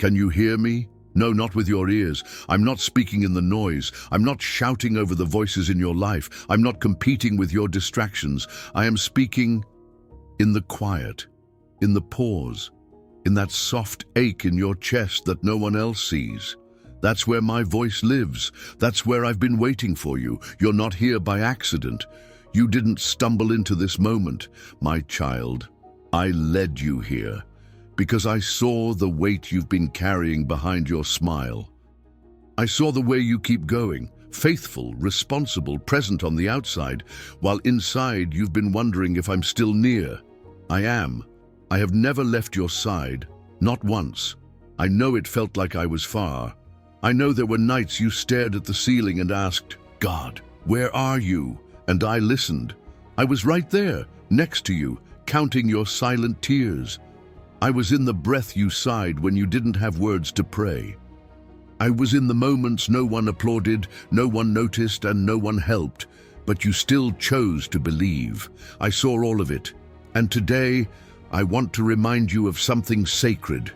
Can you hear me? No, not with your ears. I'm not speaking in the noise. I'm not shouting over the voices in your life. I'm not competing with your distractions. I am speaking in the quiet, in the pause, in that soft ache in your chest that no one else sees. That's where my voice lives. That's where I've been waiting for you. You're not here by accident. You didn't stumble into this moment, my child. I led you here because I saw the weight you've been carrying behind your smile. I saw the way you keep going, faithful, responsible, present on the outside, while inside you've been wondering if I'm still near. I am. I have never left your side, not once. I know it felt like I was far. I know there were nights you stared at the ceiling and asked, God, where are you? And I listened. I was right there, next to you, counting your silent tears. I was in the breath you sighed when you didn't have words to pray. I was in the moments no one applauded, no one noticed, and no one helped, but you still chose to believe. I saw all of it. And today, I want to remind you of something sacred.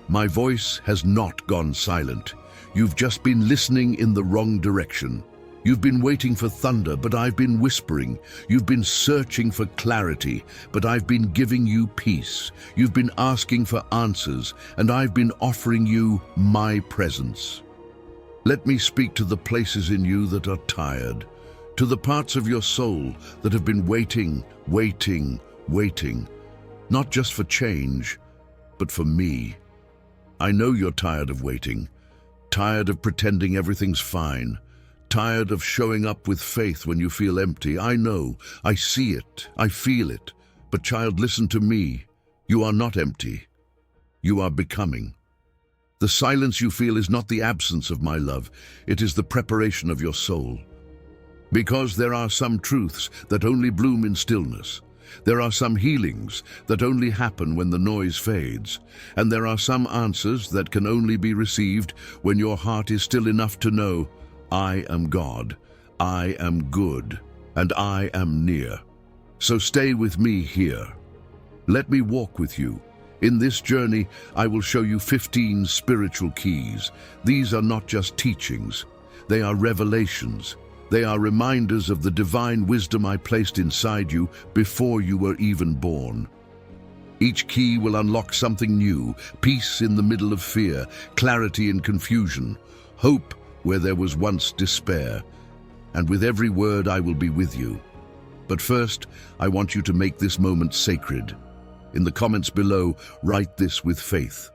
My voice has not gone silent. You've just been listening in the wrong direction. You've been waiting for thunder, but I've been whispering. You've been searching for clarity, but I've been giving you peace. You've been asking for answers, and I've been offering you my presence. Let me speak to the places in you that are tired, to the parts of your soul that have been waiting, not just for change, but for me. I know you're tired of waiting, tired of pretending everything's fine, tired of showing up with faith when you feel empty. I know, I see it, I feel it. But child, listen to me. You are not empty. You are becoming. The silence you feel is not the absence of my love. It is the preparation of your soul. Because there are some truths that only bloom in stillness. There are some healings that only happen when the noise fades. And there are some answers that can only be received when your heart is still enough to know, I am God, I am good, and I am near. So stay with me here. Let me walk with you. In this journey, I will show you 15 spiritual keys. These are not just teachings. They are revelations. They are reminders of the divine wisdom I placed inside you before you were even born. Each key will unlock something new, peace in the middle of fear, clarity in confusion, hope where there was once despair. And with every word I will be with you. But first, I want you to make this moment sacred. In the comments below, write this with faith.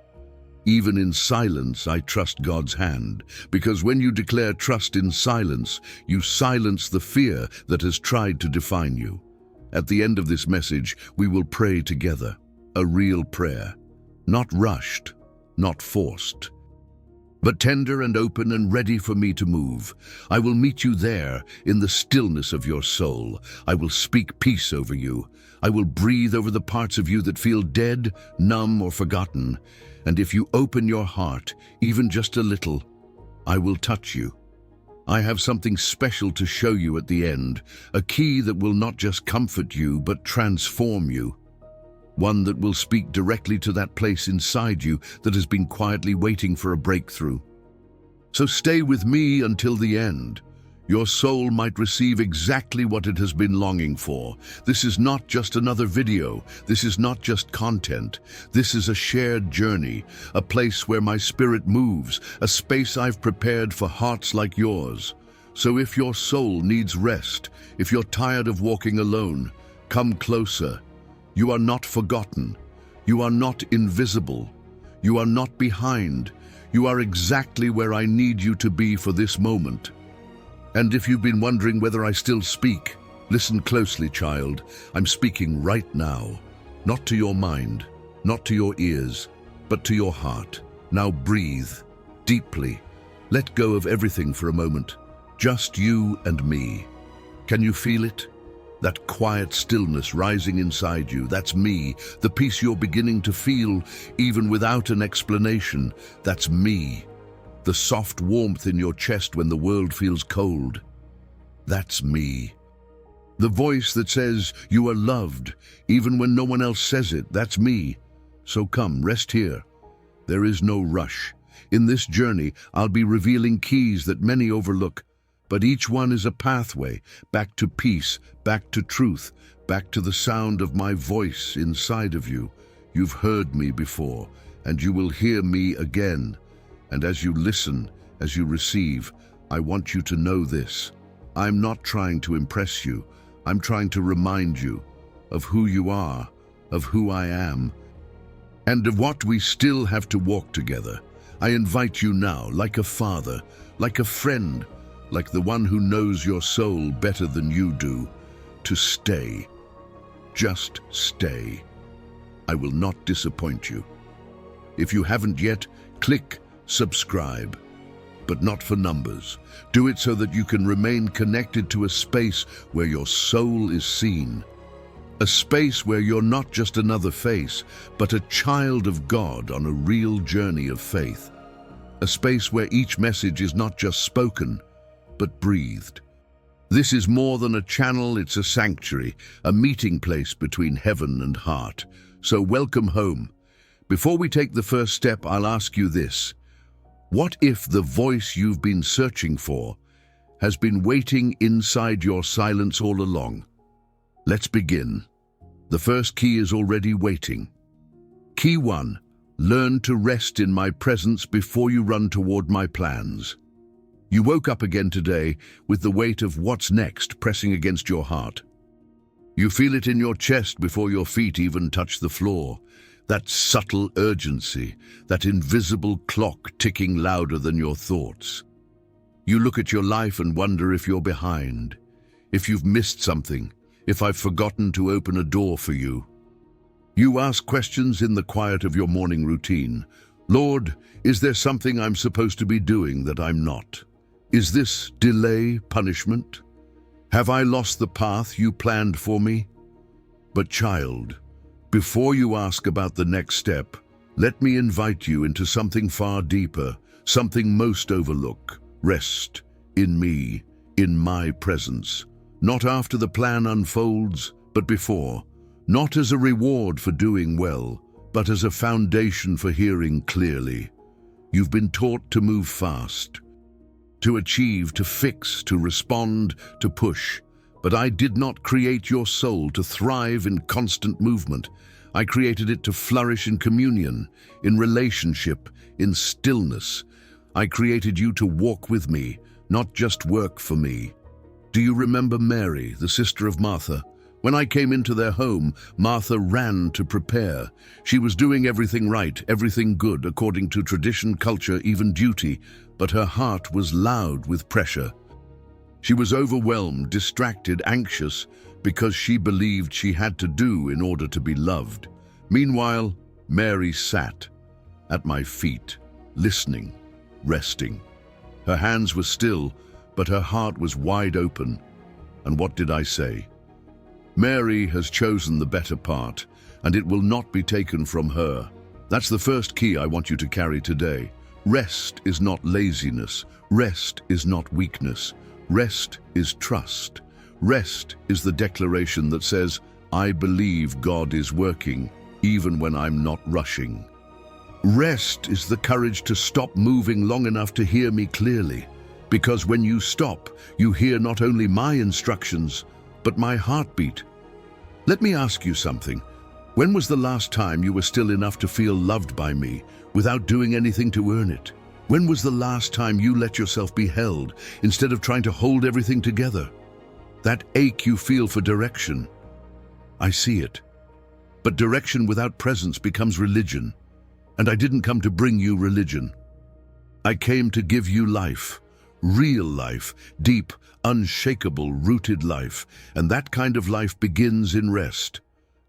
Even in silence, I trust God's hand, because when you declare trust in silence, you silence the fear that has tried to define you. At the end of this message, we will pray together, a real prayer, not rushed, not forced, but tender and open and ready for me to move. I will meet you there in the stillness of your soul. I will speak peace over you. I will breathe over the parts of you that feel dead, numb, or forgotten. And if you open your heart, even just a little, I will touch you. I have something special to show you at the end, a key that will not just comfort you, but transform you. One that will speak directly to that place inside you that has been quietly waiting for a breakthrough. So stay with me until the end. Your soul might receive exactly what it has been longing for. This is not just another video. This is not just content. This is a shared journey, a place where my spirit moves, a space I've prepared for hearts like yours. So if your soul needs rest, if you're tired of walking alone, come closer. You are not forgotten. You are not invisible. You are not behind. You are exactly where I need you to be for this moment. And if you've been wondering whether I still speak, listen closely, child. I'm speaking right now. Not to your mind, not to your ears, but to your heart. Now breathe deeply. Let go of everything for a moment. Just you and me. Can you feel it? That quiet stillness rising inside you, that's me. The peace you're beginning to feel, even without an explanation, that's me. The soft warmth in your chest when the world feels cold, that's me. The voice that says you are loved, even when no one else says it, that's me. So come, rest here. There is no rush. In this journey, I'll be revealing keys that many overlook, but each one is a pathway back to peace, back to truth, back to the sound of my voice inside of you. You've heard me before, and you will hear me again. And as you listen, as you receive, I want you to know this. I'm not trying to impress you. I'm trying to remind you of who you are, of who I am, and of what we still have to walk together. I invite you now, like a father, like a friend, like the one who knows your soul better than you do, to stay. Just stay. I will not disappoint you. If you haven't yet, click subscribe, but not for numbers. Do it so that you can remain connected to a space where your soul is seen. A space where you're not just another face, but a child of God on a real journey of faith. A space where each message is not just spoken, but breathed. This is more than a channel, it's a sanctuary, a meeting place between heaven and heart. So welcome home. Before we take the first step, I'll ask you this. What if the voice you've been searching for has been waiting inside your silence all along? Let's begin. The first key is already waiting. Key 1. Learn to rest in my presence before you run toward my plans. You woke up again today with the weight of what's next pressing against your heart. You feel it in your chest before your feet even touch the floor. That subtle urgency, that invisible clock ticking louder than your thoughts. You look at your life and wonder if you're behind, if you've missed something, if I've forgotten to open a door for you. You ask questions in the quiet of your morning routine. Lord, is there something I'm supposed to be doing that I'm not? Is this delay punishment? Have I lost the path you planned for me? But child, before you ask about the next step, let me invite you into something far deeper, something most overlooked. Rest in me, in my presence. Not after the plan unfolds, but before. Not as a reward for doing well, but as a foundation for hearing clearly. You've been taught to move fast, to achieve, to fix, to respond, to push. But I did not create your soul to thrive in constant movement. I created it to flourish in communion, in relationship, in stillness. I created you to walk with me, not just work for me. Do you remember Mary, the sister of Martha? When I came into their home, Martha ran to prepare. She was doing everything right, everything good, according to tradition, culture, even duty, but her heart was loud with pressure. She was overwhelmed, distracted, anxious, because she believed she had to do in order to be loved. Meanwhile, Mary sat at my feet, listening, resting. Her hands were still, but her heart was wide open. And what did I say? Mary has chosen the better part, and it will not be taken from her. That's the first key I want you to carry today. Rest is not laziness. Rest is not weakness. Rest is trust. Rest is the declaration that says, I believe God is working, even when I'm not rushing. Rest is the courage to stop moving long enough to hear me clearly, because when you stop, you hear not only my instructions, but my heartbeat. Let me ask you something. When was the last time you were still enough to feel loved by me without doing anything to earn it? When was the last time you let yourself be held instead of trying to hold everything together? That ache you feel for direction, I see it. But direction without presence becomes religion. And I didn't come to bring you religion. I came to give you life, real life, deep, unshakable, rooted life. And that kind of life begins in rest.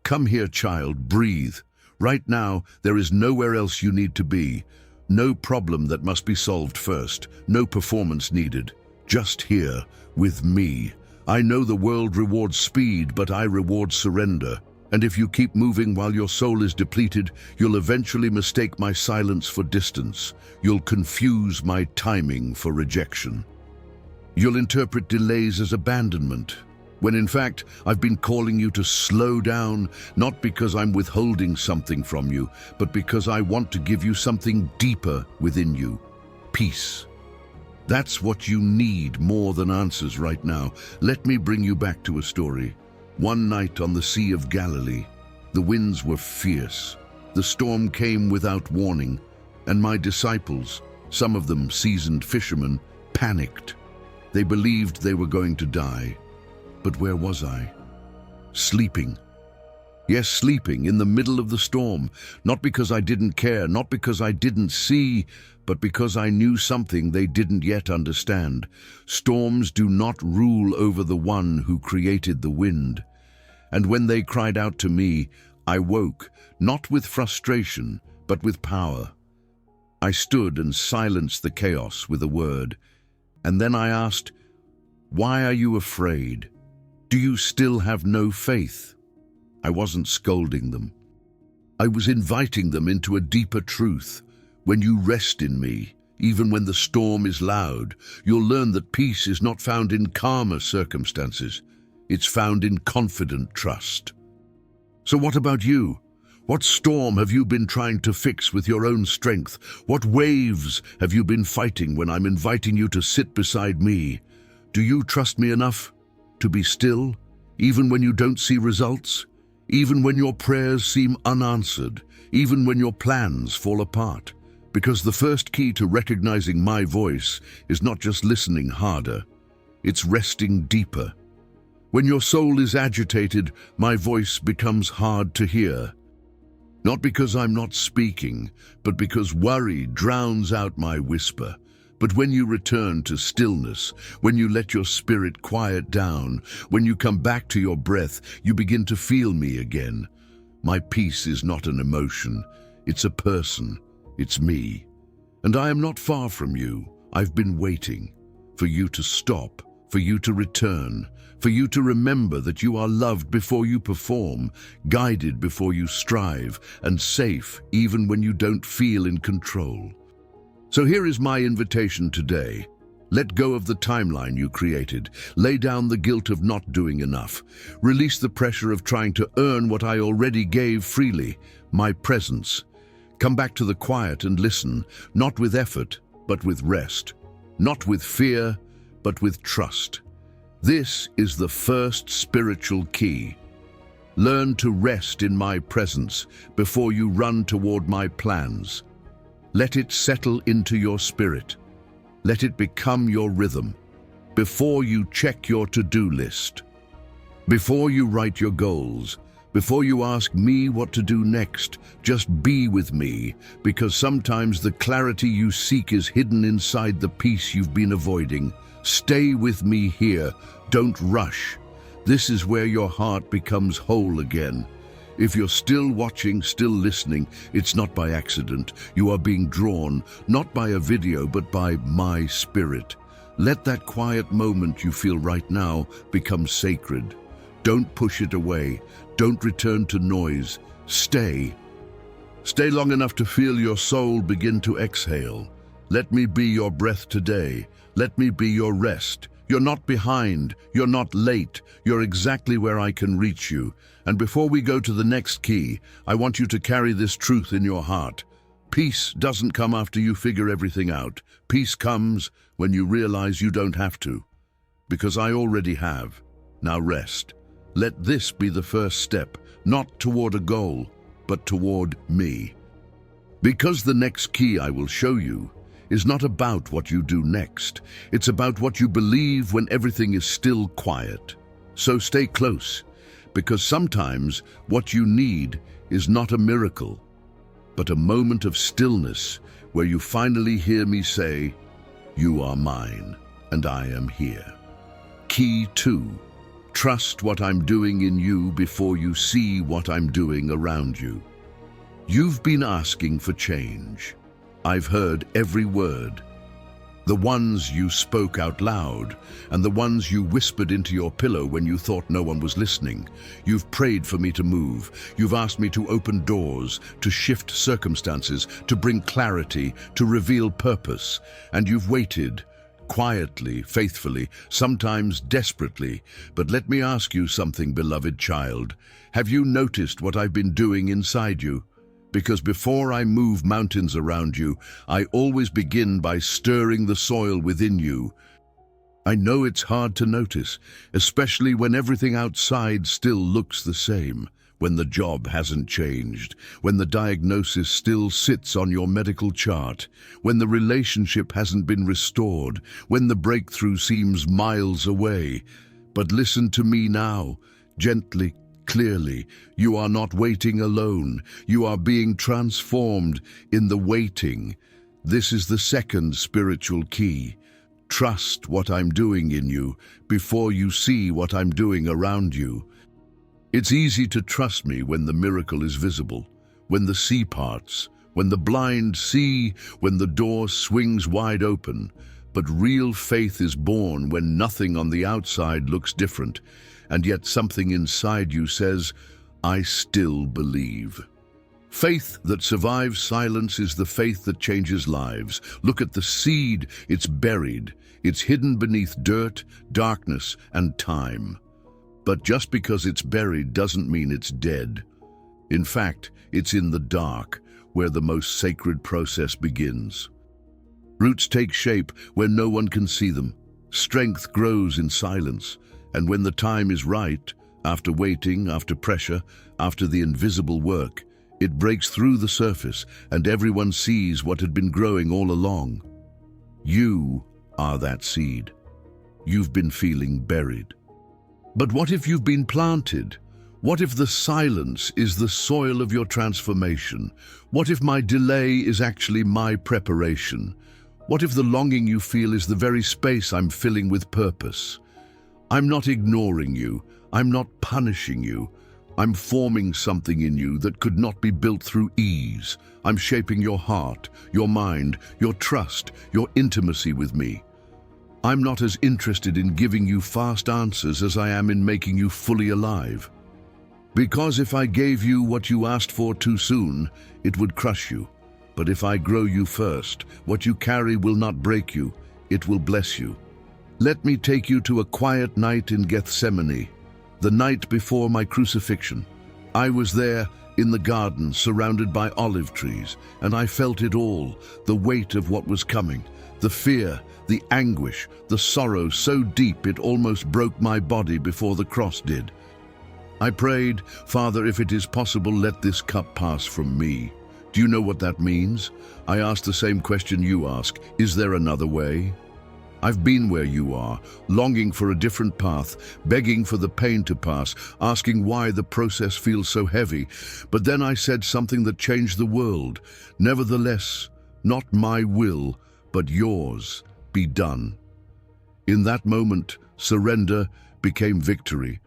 Come here, child, breathe. Right now, there is nowhere else you need to be. No problem that must be solved first. No performance needed. Just here, with me. I know the world rewards speed, but I reward surrender. And if you keep moving while your soul is depleted, you'll eventually mistake my silence for distance. You'll confuse my timing for rejection. You'll interpret delays as abandonment, when in fact I've been calling you to slow down, not because I'm withholding something from you, but because I want to give you something deeper within you: peace. That's what you need more than answers right now. Let me bring you back to a story. One night on the Sea of Galilee, the winds were fierce. The storm came without warning, and my disciples, some of them seasoned fishermen, panicked. They believed they were going to die. But where was I? Sleeping. Yes, sleeping in the middle of the storm, not because I didn't care, not because I didn't see, but because I knew something they didn't yet understand. Storms do not rule over the one who created the wind. And when they cried out to me, I woke, not with frustration, but with power. I stood and silenced the chaos with a word. And then I asked, "Why are you afraid? Do you still have no faith?" I wasn't scolding them. I was inviting them into a deeper truth. When you rest in me, even when the storm is loud, you'll learn that peace is not found in calmer circumstances. It's found in confident trust. So what about you? What storm have you been trying to fix with your own strength? What waves have you been fighting when I'm inviting you to sit beside me? Do you trust me enough to be still, even when you don't see results? Even when your prayers seem unanswered? Even when your plans fall apart? Because the first key to recognizing my voice is not just listening harder, it's resting deeper. When your soul is agitated, my voice becomes hard to hear. Not because I'm not speaking, but because worry drowns out my whisper. But when you return to stillness, when you let your spirit quiet down, when you come back to your breath, you begin to feel me again. My peace is not an emotion, it's a person. It's me. And I am not far from you. I've been waiting for you to stop, for you to return, for you to remember that you are loved before you perform, guided before you strive, and safe even when you don't feel in control. So here is my invitation today. Let go of the timeline you created. Lay down the guilt of not doing enough. Release the pressure of trying to earn what I already gave freely, my presence. Come back to the quiet and listen, not with effort, but with rest. Not with fear, but with trust. This is the first spiritual key. Learn to rest in my presence before you run toward my plans. Let it settle into your spirit. Let it become your rhythm. Before you check your to-do list, before you write your goals, before you ask me what to do next, just be with me, because sometimes the clarity you seek is hidden inside the peace you've been avoiding. Stay with me here. Don't rush. This is where your heart becomes whole again. If you're still watching, still listening, it's not by accident. You are being drawn, not by a video, but by my spirit. Let that quiet moment you feel right now become sacred. Don't push it away. Don't return to noise. Stay. Stay long enough to feel your soul begin to exhale. Let me be your breath today. Let me be your rest. You're not behind. You're not late. You're exactly where I can reach you. And before we go to the next key, I want you to carry this truth in your heart. Peace doesn't come after you figure everything out. Peace comes when you realize you don't have to. Because I already have. Now rest. Let this be the first step, not toward a goal, but toward me. Because the next key I will show you is not about what you do next. It's about what you believe when everything is still quiet. So stay close, because sometimes what you need is not a miracle, but a moment of stillness where you finally hear me say, "You are mine, and I am here." Key 2. Trust what I'm doing in you before you see what I'm doing around you. You've been asking for change. I've heard every word. The ones you spoke out loud, and the ones you whispered into your pillow when you thought no one was listening. You've prayed for me to move. You've asked me to open doors, to shift circumstances, to bring clarity, to reveal purpose. And you've waited, quietly, faithfully, sometimes desperately. But let me ask you something, beloved child. Have you noticed what I've been doing inside you? Because before I move mountains around you, I always begin by stirring the soil within you. I know it's hard to notice, especially when everything outside still looks the same, when the job hasn't changed, when the diagnosis still sits on your medical chart, when the relationship hasn't been restored, when the breakthrough seems miles away. But listen to me now, gently, clearly. You are not waiting alone. You are being transformed in the waiting. This is the second spiritual key. Trust what I'm doing in you before you see what I'm doing around you. It's easy to trust me when the miracle is visible, when the sea parts, when the blind see, when the door swings wide open. But real faith is born when nothing on the outside looks different, and yet something inside you says, I still believe. Faith that survives silence is the faith that changes lives. Look at the seed, it's buried. It's hidden beneath dirt, darkness, and time. But just because it's buried doesn't mean it's dead. In fact, it's in the dark, where the most sacred process begins. Roots take shape when no one can see them. Strength grows in silence, and when the time is right, after waiting, after pressure, after the invisible work, it breaks through the surface, and everyone sees what had been growing all along. You are that seed. You've been feeling buried. But what if you've been planted? What if the silence is the soil of your transformation? What if my delay is actually my preparation? What if the longing you feel is the very space I'm filling with purpose? I'm not ignoring you. I'm not punishing you. I'm forming something in you that could not be built through ease. I'm shaping your heart, your mind, your trust, your intimacy with me. I'm not as interested in giving you fast answers as I am in making you fully alive. Because if I gave you what you asked for too soon, it would crush you. But if I grow you first, what you carry will not break you, it will bless you. Let me take you to a quiet night in Gethsemane, the night before my crucifixion. I was there in the garden, surrounded by olive trees, and I felt it all, the weight of what was coming, the fear, the anguish, the sorrow so deep it almost broke my body before the cross did. I prayed, Father, if it is possible, let this cup pass from me. Do you know what that means? I asked the same question you ask. Is there another way? I've been where you are, longing for a different path, begging for the pain to pass, asking why the process feels so heavy. But then I said something that changed the world. Nevertheless, not my will, but yours be done. In that moment, surrender became victory.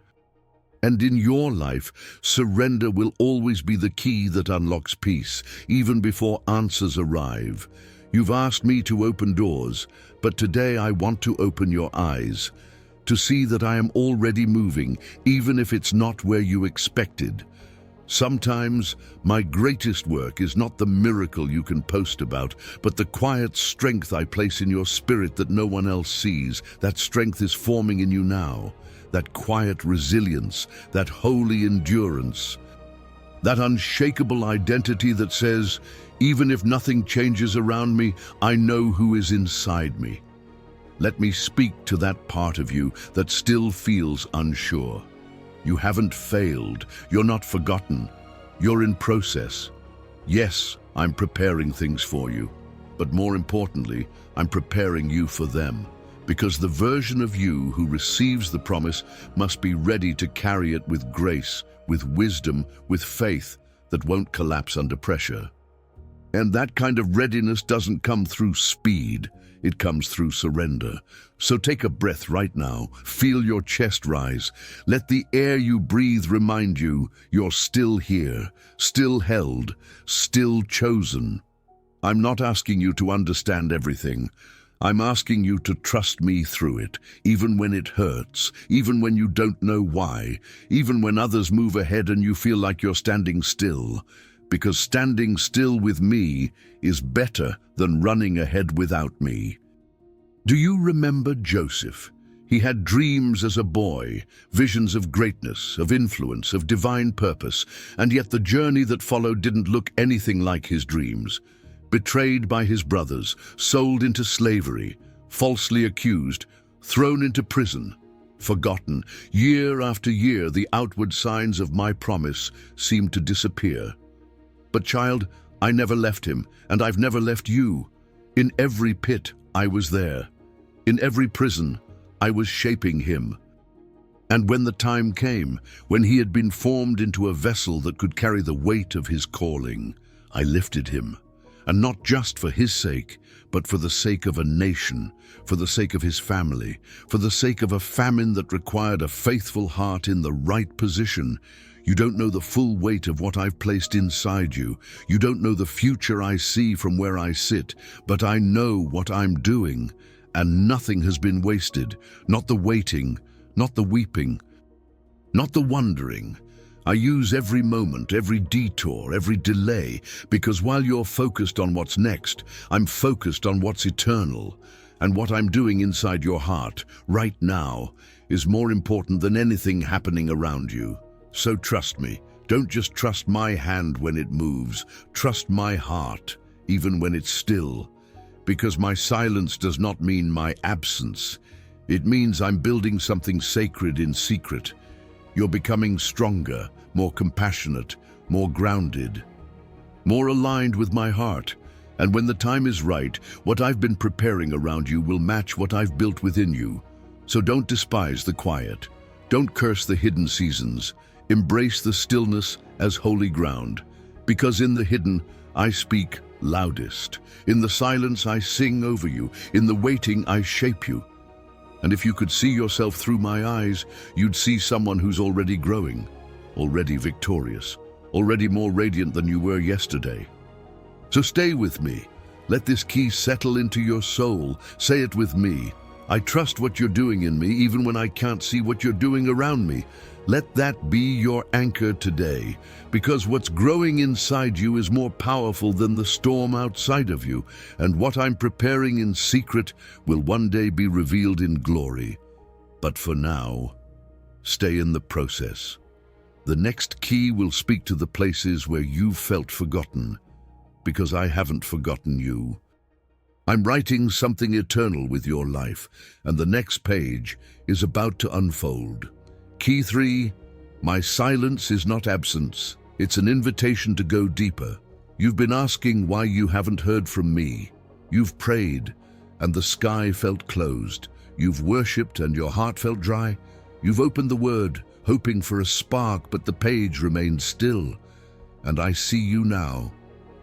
And in your life, surrender will always be the key that unlocks peace, even before answers arrive. You've asked me to open doors, but today I want to open your eyes, to see that I am already moving, even if it's not where you expected. Sometimes my greatest work is not the miracle you can post about, but the quiet strength I place in your spirit that no one else sees. That strength is forming in you now. That quiet resilience, that holy endurance, that unshakable identity that says, even if nothing changes around me, I know who is inside me. Let me speak to that part of you that still feels unsure. You haven't failed. You're not forgotten. You're in process. Yes, I'm preparing things for you, but more importantly, I'm preparing you for them. Because the version of you who receives the promise must be ready to carry it with grace, with wisdom, with faith that won't collapse under pressure. And that kind of readiness doesn't come through speed, it comes through surrender. So take a breath right now, feel your chest rise. Let the air you breathe remind you you're still here, still held, still chosen. I'm not asking you to understand everything. I'm asking you to trust me through it, even when it hurts, even when you don't know why, even when others move ahead and you feel like you're standing still. Because standing still with me is better than running ahead without me. Do you remember Joseph? He had dreams as a boy, visions of greatness, of influence, of divine purpose, and yet the journey that followed didn't look anything like his dreams. Betrayed by his brothers, sold into slavery, falsely accused, thrown into prison, forgotten, year after year the outward signs of my promise seemed to disappear. But child, I never left him, and I've never left you. In every pit, I was there. In every prison, I was shaping him. And when the time came, when he had been formed into a vessel that could carry the weight of his calling, I lifted him. And not just for his sake, but for the sake of a nation, for the sake of his family, for the sake of a famine that required a faithful heart in the right position. You don't know the full weight of what I've placed inside you. You don't know the future I see from where I sit, but I know what I'm doing. And nothing has been wasted, not the waiting, not the weeping, not the wondering. I use every moment, every detour, every delay, because while you're focused on what's next, I'm focused on what's eternal. And what I'm doing inside your heart, right now, is more important than anything happening around you. So trust me. Don't just trust my hand when it moves. Trust my heart, even when it's still. Because my silence does not mean my absence. It means I'm building something sacred in secret. You're becoming stronger, more compassionate, more grounded, more aligned with my heart. And when the time is right, what I've been preparing around you will match what I've built within you. So don't despise the quiet. Don't curse the hidden seasons. Embrace the stillness as holy ground. Because in the hidden, I speak loudest. In the silence, I sing over you. In the waiting, I shape you. And if you could see yourself through my eyes, you'd see someone who's already growing, already victorious, already more radiant than you were yesterday. So stay with me. Let this key settle into your soul. Say it with me. I trust what you're doing in me, even when I can't see what you're doing around me. Let that be your anchor today, because what's growing inside you is more powerful than the storm outside of you, and what I'm preparing in secret will one day be revealed in glory. But for now, stay in the process. The next key will speak to the places where you've felt forgotten, because I haven't forgotten you. I'm writing something eternal with your life, and the next page is about to unfold. Key 3, my silence is not absence. It's an invitation to go deeper. You've been asking why you haven't heard from me. You've prayed, and the sky felt closed. You've worshipped, and your heart felt dry. You've opened the word, hoping for a spark, but the page remained still. And I see you now,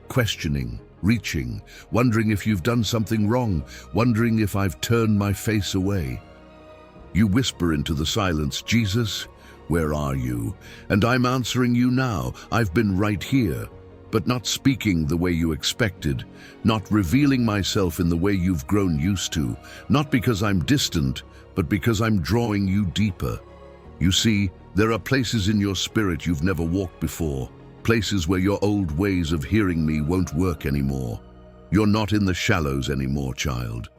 questioning, reaching, wondering if you've done something wrong, wondering if I've turned my face away. You whisper into the silence, Jesus, where are you? And I'm answering you now. I've been right here, but not speaking the way you expected, not revealing myself in the way you've grown used to, not because I'm distant, but because I'm drawing you deeper. You see, there are places in your spirit you've never walked before, places where your old ways of hearing me won't work anymore. You're not in the shallows anymore, child.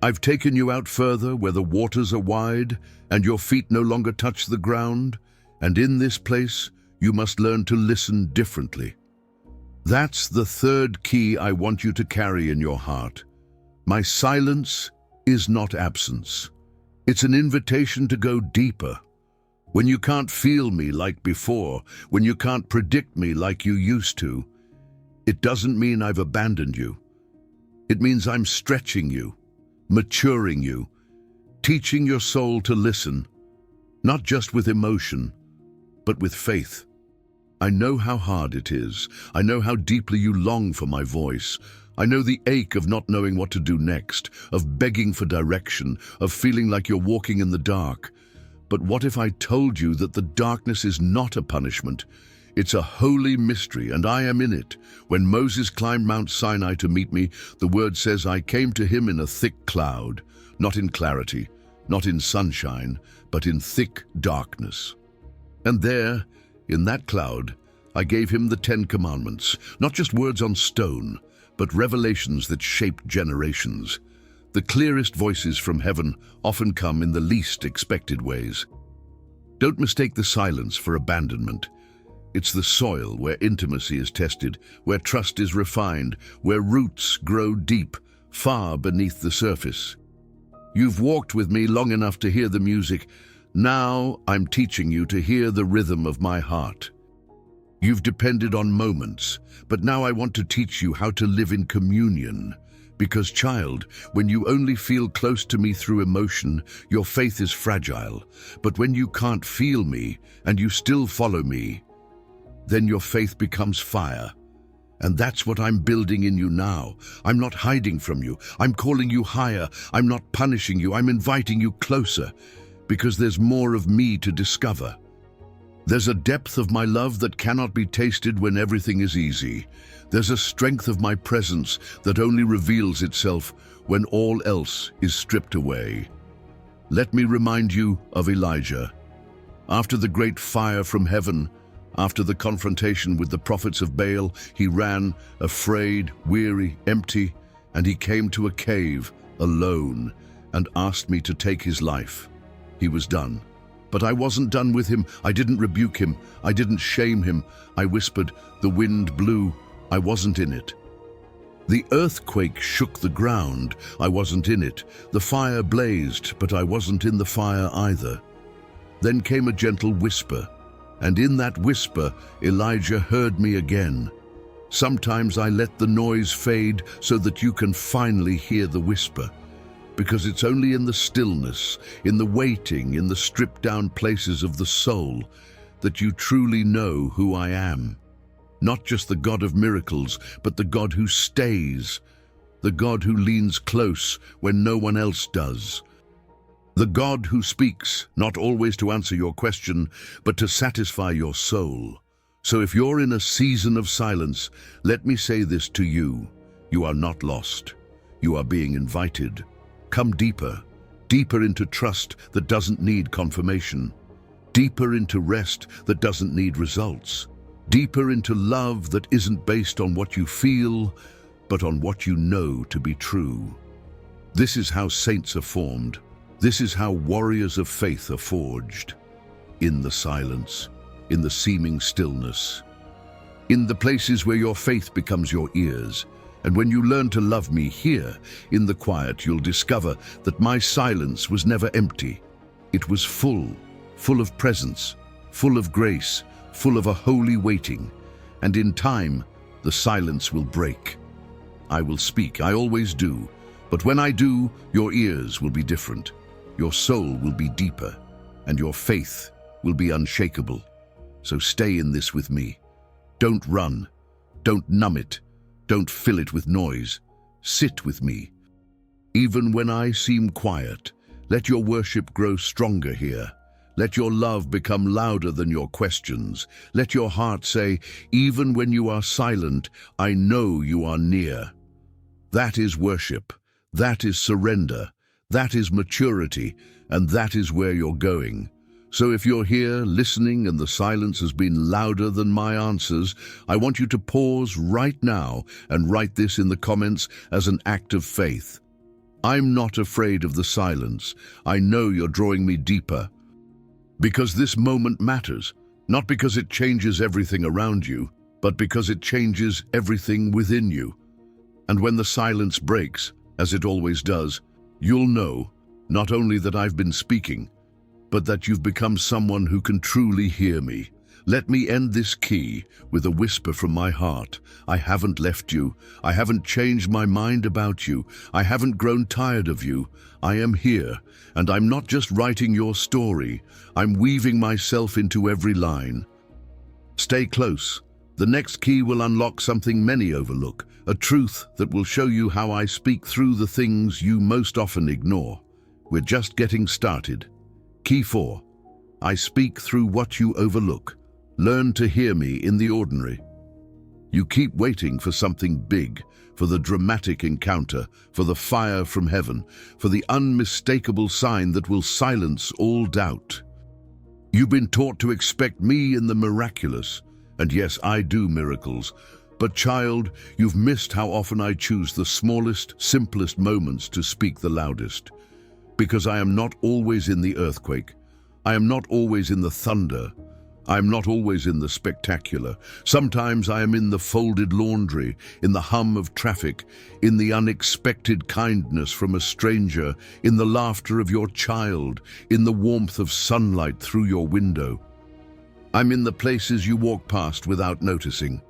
I've taken you out further where the waters are wide and your feet no longer touch the ground, and in this place you must learn to listen differently. That's the third key I want you to carry in your heart. My silence is not absence. It's an invitation to go deeper. When you can't feel me like before, when you can't predict me like you used to, it doesn't mean I've abandoned you. It means I'm stretching you, maturing you, teaching your soul to listen, not just with emotion, but with faith. I know how hard it is. I know how deeply you long for my voice. I know the ache of not knowing what to do next, of begging for direction, of feeling like you're walking in the dark. But what if I told you that the darkness is not a punishment? It's a holy mystery, and I am in it. When Moses climbed Mount Sinai to meet me, the word says I came to him in a thick cloud, not in clarity, not in sunshine, but in thick darkness. And there, in that cloud, I gave him the 10 Commandments, not just words on stone, but revelations that shaped generations. The clearest voices from heaven often come in the least expected ways. Don't mistake the silence for abandonment. It's the soil where intimacy is tested, where trust is refined, where roots grow deep, far beneath the surface. You've walked with me long enough to hear the music. Now I'm teaching you to hear the rhythm of my heart. You've depended on moments, but now I want to teach you how to live in communion. Because, child, when you only feel close to me through emotion, your faith is fragile. But when you can't feel me, and you still follow me, then your faith becomes fire. And that's what I'm building in you now. I'm not hiding from you. I'm calling you higher. I'm not punishing you. I'm inviting you closer, because there's more of me to discover. There's a depth of my love that cannot be tasted when everything is easy. There's a strength of my presence that only reveals itself when all else is stripped away. Let me remind you of Elijah. After the great fire from heaven, after the confrontation with the prophets of Baal, he ran, afraid, weary, empty, and he came to a cave, alone, and asked me to take his life. He was done. But I wasn't done with him. I didn't rebuke him. I didn't shame him. I whispered. The wind blew. I wasn't in it. The earthquake shook the ground. I wasn't in it. The fire blazed, but I wasn't in the fire either. Then came a gentle whisper, and in that whisper, Elijah heard me again. Sometimes I let the noise fade so that you can finally hear the whisper. Because it's only in the stillness, in the waiting, in the stripped-down places of the soul, that you truly know who I am. Not just the God of miracles, but the God who stays, the God who leans close when no one else does. The God who speaks, not always to answer your question, but to satisfy your soul. So if you're in a season of silence, let me say this to you. You are not lost. You are being invited. Come deeper, deeper into trust that doesn't need confirmation, deeper into rest that doesn't need results, deeper into love that isn't based on what you feel, but on what you know to be true. This is how saints are formed. This is how warriors of faith are forged. In the silence, in the seeming stillness, in the places where your faith becomes your ears. And when you learn to love me here, in the quiet, you'll discover that my silence was never empty. It was full of presence, full of grace, full of a holy waiting. And in time, the silence will break. I will speak, I always do. But when I do, your ears will be different. Your soul will be deeper, and your faith will be unshakable. So stay in this with me. Don't run. Don't numb it. Don't fill it with noise. Sit with me. Even when I seem quiet, let your worship grow stronger here. Let your love become louder than your questions. Let your heart say, even when you are silent, I know you are near. That is worship. That is surrender. That is maturity. And that is where you're going. So if you're here listening and the silence has been louder than my answers, I want you to pause right now and write this in the comments as an act of faith. I'm not afraid of the silence. I know you're drawing me deeper. Because this moment matters, not because it changes everything around you, but because it changes everything within you. And when the silence breaks, as it always does, you'll know not only that I've been speaking, but that you've become someone who can truly hear me. Let me end this key with a whisper from my heart. I haven't left you. I haven't changed my mind about you. I haven't grown tired of you. I am here, and I'm not just writing your story. I'm weaving myself into every line. Stay close. The next key will unlock something many overlook, a truth that will show you how I speak through the things you most often ignore. We're just getting started. Key 4. I speak through what you overlook. Learn to hear me in the ordinary. You keep waiting for something big, for the dramatic encounter, for the fire from heaven, for the unmistakable sign that will silence all doubt. You've been taught to expect me in the miraculous, and yes, I do miracles, But child, you've missed how often I choose the smallest, simplest moments to speak the loudest. Because I am not always in the earthquake. I am not always in the thunder. I am not always in the spectacular. Sometimes I am in the folded laundry, in the hum of traffic, in the unexpected kindness from a stranger, in the laughter of your child, in the warmth of sunlight through your window. I'm in the places you walk past without noticing.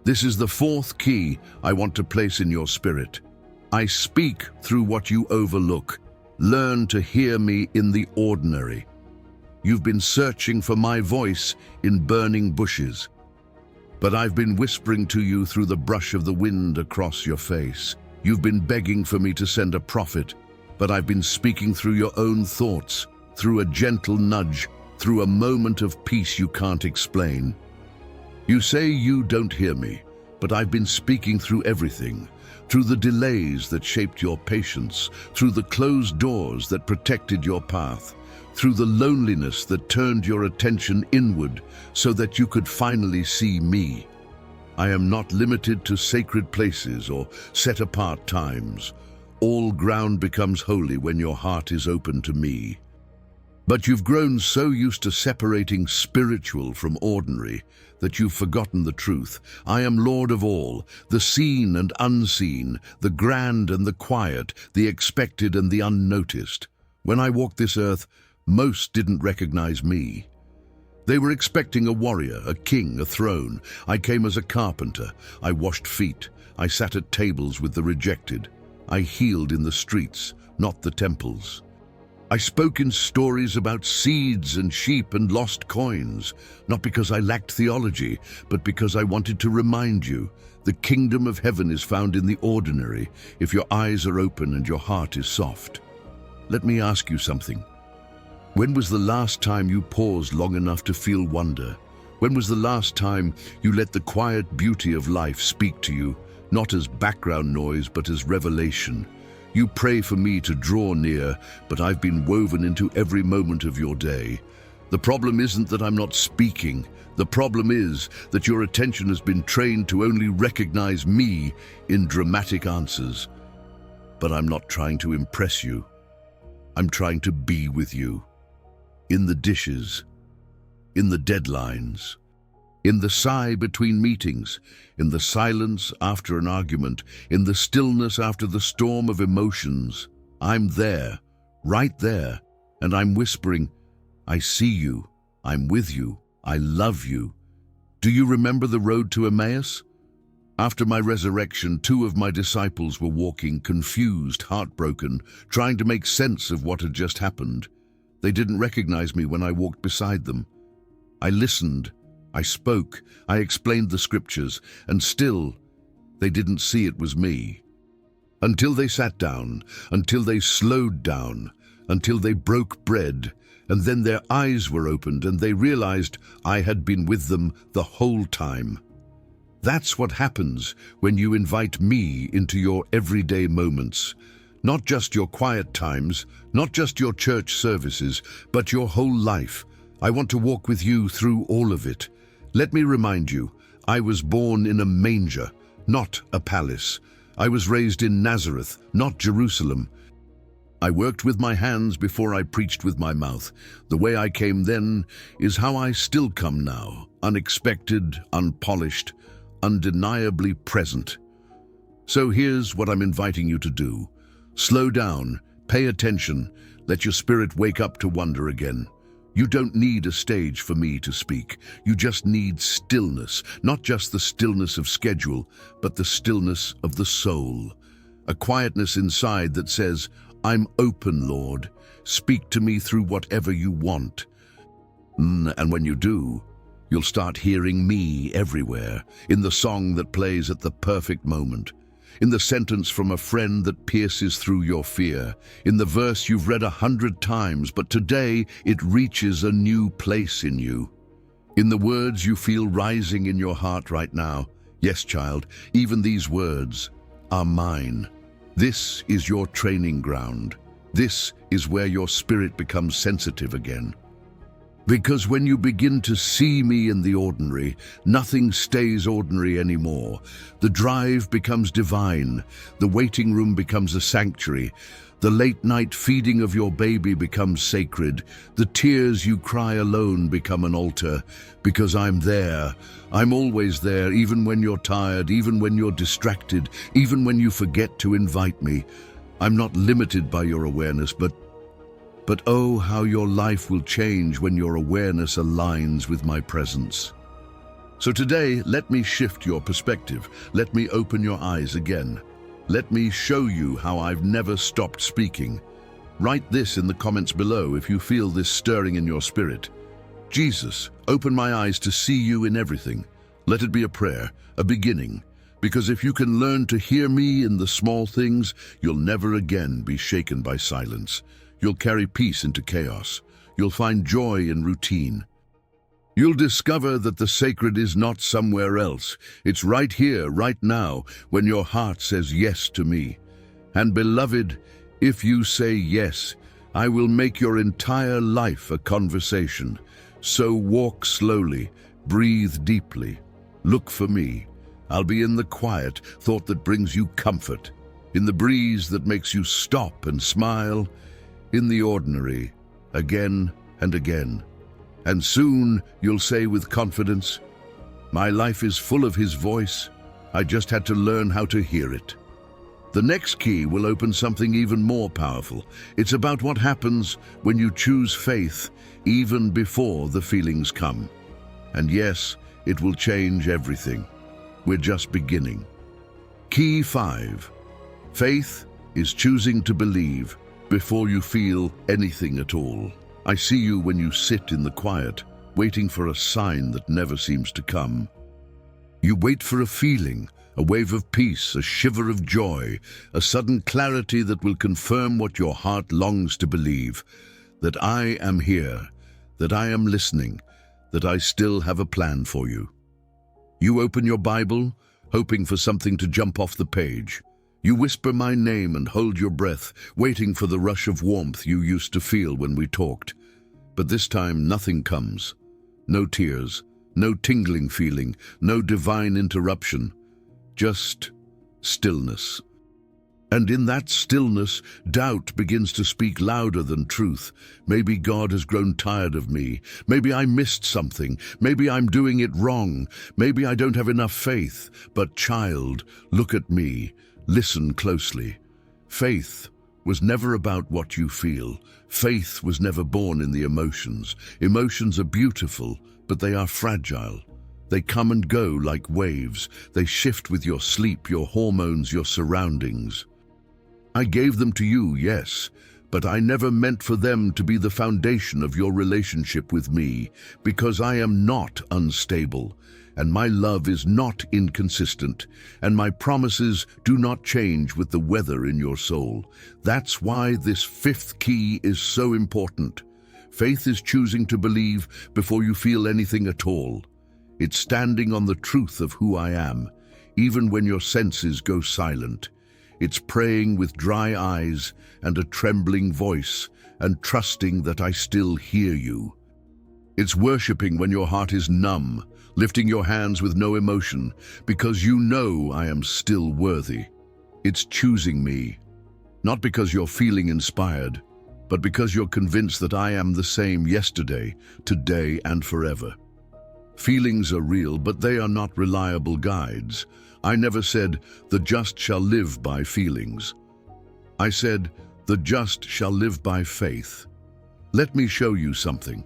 This is the fourth key I want to place in your spirit. I speak through what you overlook. Learn to hear me in the ordinary. You've been searching for my voice in burning bushes, but I've been whispering to you through the brush of the wind across your face. You've been begging for me to send a prophet, but I've been speaking through your own thoughts, through a gentle nudge, through a moment of peace you can't explain. You say you don't hear me, but I've been speaking through everything, through the delays that shaped your patience, through the closed doors that protected your path, through the loneliness that turned your attention inward so that you could finally see me. I am not limited to sacred places or set-apart times. All ground becomes holy when your heart is open to me. But you've grown so used to separating spiritual from ordinary that you've forgotten the truth. I am Lord of all, the seen and unseen, the grand and the quiet, the expected and the unnoticed. When I walked this earth, most didn't recognize me. They were expecting a warrior, a king, a throne. I came as a carpenter. I washed feet. I sat at tables with the rejected. I healed in the streets, not the temples. I spoke in stories about seeds and sheep and lost coins, not because I lacked theology, but because I wanted to remind you, the kingdom of heaven is found in the ordinary, if your eyes are open and your heart is soft. Let me ask you something. When was the last time you paused long enough to feel wonder? When was the last time you let the quiet beauty of life speak to you, not as background noise, but as revelation? You pray for me to draw near, but I've been woven into every moment of your day. The problem isn't that I'm not speaking. The problem is that your attention has been trained to only recognize me in dramatic answers. But I'm not trying to impress you. I'm trying to be with you. In the dishes, in the deadlines, in the sigh between meetings, in the silence after an argument, in the stillness after the storm of emotions. I'm there, right there, and I'm whispering, I see you, I'm with you, I love you. Do you remember the road to Emmaus? After my resurrection, 2 of my disciples were walking, confused, heartbroken, trying to make sense of what had just happened. They didn't recognize me when I walked beside them. I listened, I spoke, I explained the scriptures, and still, they didn't see it was me. Until they sat down, until they slowed down, until they broke bread, and then their eyes were opened and they realized I had been with them the whole time. That's what happens when you invite me into your everyday moments. Not just your quiet times, not just your church services, but your whole life. I want to walk with you through all of it. Let me remind you, I was born in a manger, not a palace. I was raised in Nazareth, not Jerusalem. I worked with my hands before I preached with my mouth. The way I came then is how I still come now, unexpected, unpolished, undeniably present. So here's what I'm inviting you to do. Slow down, pay attention, let your spirit wake up to wonder again. You don't need a stage for me to speak. You just need stillness, not just the stillness of schedule, but the stillness of the soul. A quietness inside that says, I'm open, Lord. Speak to me through whatever you want. And when you do, you'll start hearing me everywhere, in the song that plays at the perfect moment, in the sentence from a friend that pierces through your fear, in the verse you've read 100 times, but today it reaches a new place in you, in the words you feel rising in your heart right now. Yes, child, even these words are mine. This is your training ground. This is where your spirit becomes sensitive again. Because when you begin to see me in the ordinary, nothing stays ordinary anymore. The drive becomes divine, the waiting room becomes a sanctuary, the late-night feeding of your baby becomes sacred, the tears you cry alone become an altar, because I'm there. I'm always there, even when you're tired, even when you're distracted, even when you forget to invite me. I'm not limited by your awareness, but oh, how your life will change when your awareness aligns with my presence. So today, let me shift your perspective. Let me open your eyes again. Let me show you how I've never stopped speaking. Write this in the comments below if you feel this stirring in your spirit. Jesus, open my eyes to see you in everything. Let it be a prayer, a beginning. Because if you can learn to hear me in the small things, you'll never again be shaken by silence. You'll carry peace into chaos. You'll find joy in routine. You'll discover that the sacred is not somewhere else. It's right here, right now, when your heart says yes to me. And beloved, if you say yes, I will make your entire life a conversation. So walk slowly, breathe deeply, look for me. I'll be in the quiet thought that brings you comfort, in the breeze that makes you stop and smile, in the ordinary, again and again. And soon you'll say with confidence, my life is full of his voice. I just had to learn how to hear it. The next key will open something even more powerful. It's about what happens when you choose faith even before the feelings come. And yes, it will change everything. We're just beginning. Key 5. Faith is choosing to believe before you feel anything at all. I see you when you sit in the quiet, waiting for a sign that never seems to come. You wait for a feeling, a wave of peace, a shiver of joy, a sudden clarity that will confirm what your heart longs to believe, that I am here, that I am listening, that I still have a plan for you. You open your Bible, hoping for something to jump off the page. You whisper my name and hold your breath, waiting for the rush of warmth you used to feel when we talked. But this time nothing comes. No tears, no tingling feeling, no divine interruption. Just stillness. And in that stillness, doubt begins to speak louder than truth. Maybe God has grown tired of me. Maybe I missed something. Maybe I'm doing it wrong. Maybe I don't have enough faith. But child, look at me. Listen closely. Faith was never about what you feel. Faith was never born in the emotions. Emotions are beautiful, but they are fragile. They come and go like waves. They shift with your sleep, your hormones, your surroundings. I gave them to you, yes, but I never meant for them to be the foundation of your relationship with me, because I am not unstable, and my love is not inconsistent, and my promises do not change with the weather in your soul. That's why this 5th key is so important. Faith is choosing to believe before you feel anything at all. It's standing on the truth of who I am, even when your senses go silent. It's praying with dry eyes and a trembling voice, and trusting that I still hear you. It's worshiping when your heart is numb, lifting your hands with no emotion, because you know I am still worthy. It's choosing me, not because you're feeling inspired, but because you're convinced that I am the same yesterday, today, and forever. Feelings are real, but they are not reliable guides. I never said, the just shall live by feelings. I said, the just shall live by faith. Let me show you something.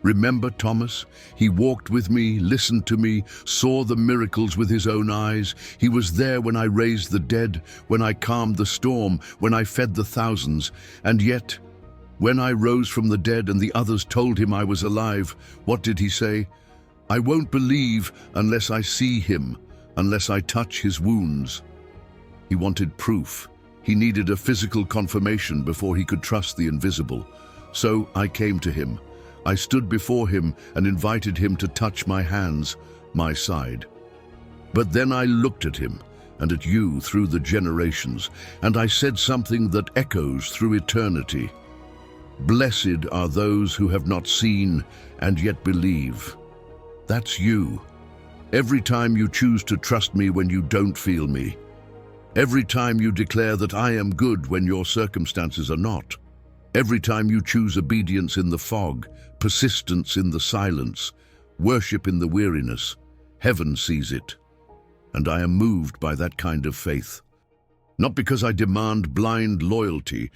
Remember Thomas? He walked with me, listened to me, saw the miracles with his own eyes. He was there when I raised the dead, when I calmed the storm, when I fed the thousands. And yet, when I rose from the dead and the others told him I was alive, what did he say? I won't believe unless I see him, unless I touch his wounds. He wanted proof. He needed a physical confirmation before he could trust the invisible. So I came to him. I stood before him and invited him to touch my hands, my side. But then I looked at him and at you through the generations, and I said something that echoes through eternity. Blessed are those who have not seen and yet believe. That's you. Every time you choose to trust me when you don't feel me. Every time you declare that I am good when your circumstances are not. Every time you choose obedience in the fog, persistence in the silence, worship in the weariness, heaven sees it. And I am moved by that kind of faith. Not because I demand blind loyalty,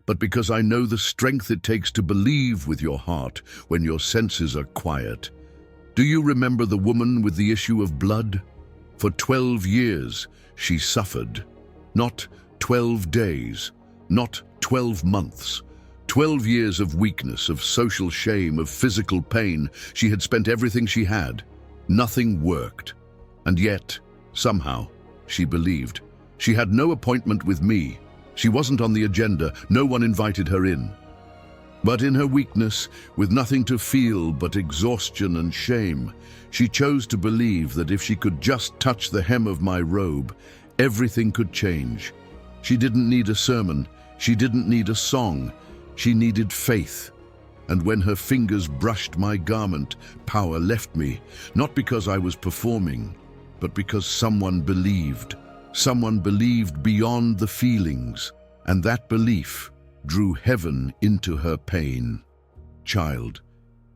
but because I know the strength it takes to believe with your heart when your senses are quiet. Do you remember the woman with the issue of blood? For 12 years she suffered. Not 12 days, not 12 months. 12 years of weakness, of social shame, of physical pain. She had spent everything she had. Nothing worked. And yet, somehow, she believed. She had no appointment with me. She wasn't on the agenda. No one invited her in. But in her weakness, with nothing to feel but exhaustion and shame, she chose to believe that if she could just touch the hem of my robe, everything could change. She didn't need a sermon. She didn't need a song. She needed faith. And when her fingers brushed my garment, power left me, not because I was performing, but because someone believed. Someone believed beyond the feelings, and that belief drew heaven into her pain. Child,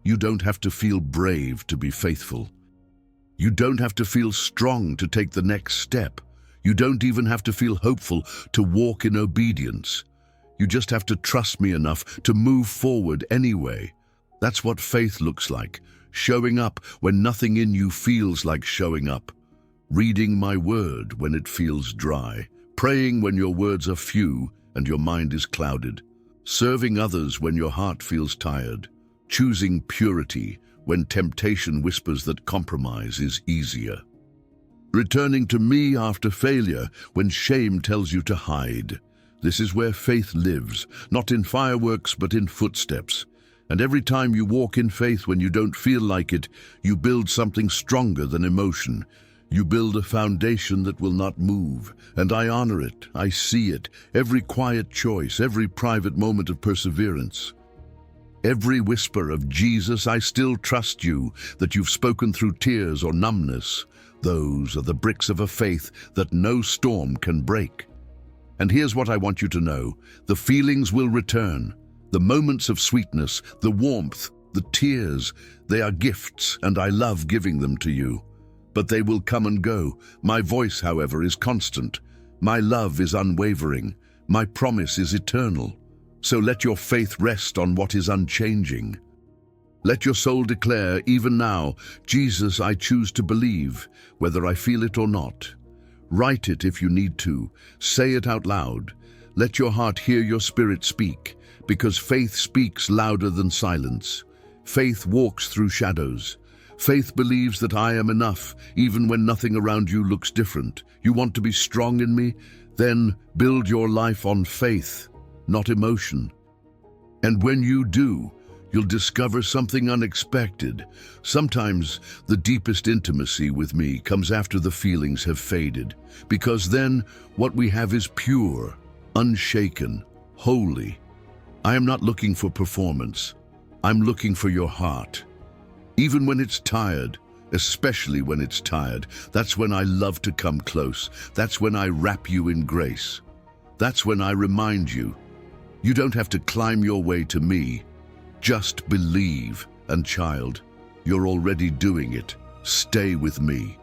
you don't have to feel brave to be faithful. You don't have to feel strong to take the next step. You don't even have to feel hopeful to walk in obedience. You just have to trust me enough to move forward anyway. That's what faith looks like, showing up when nothing in you feels like showing up. Reading my word when it feels dry, praying when your words are few and your mind is clouded, serving others when your heart feels tired, choosing purity when temptation whispers that compromise is easier, returning to me after failure when shame tells you to hide. This is where faith lives, not in fireworks but in footsteps. And every time you walk in faith when you don't feel like it, you build something stronger than emotion. You build a foundation that will not move, and I honor it, I see it, every quiet choice, every private moment of perseverance. Every whisper of Jesus, I still trust you, that you've spoken through tears or numbness. Those are the bricks of a faith that no storm can break. And here's what I want you to know. The feelings will return. The moments of sweetness, the warmth, the tears, they are gifts, and I love giving them to you. But they will come and go. My voice, however, is constant. My love is unwavering. My promise is eternal. So let your faith rest on what is unchanging. Let your soul declare, even now, Jesus, I choose to believe, whether I feel it or not. Write it if you need to. Say it out loud. Let your heart hear your spirit speak, because faith speaks louder than silence. Faith walks through shadows. Faith believes that I am enough, even when nothing around you looks different. You want to be strong in me? Then build your life on faith, not emotion. And when you do, you'll discover something unexpected. Sometimes the deepest intimacy with me comes after the feelings have faded, because then what we have is pure, unshaken, holy. I am not looking for performance. I'm looking for your heart. Even when it's tired, especially when it's tired, that's when I love to come close. That's when I wrap you in grace. That's when I remind you, you don't have to climb your way to me. Just believe, and child, you're already doing it. Stay with me.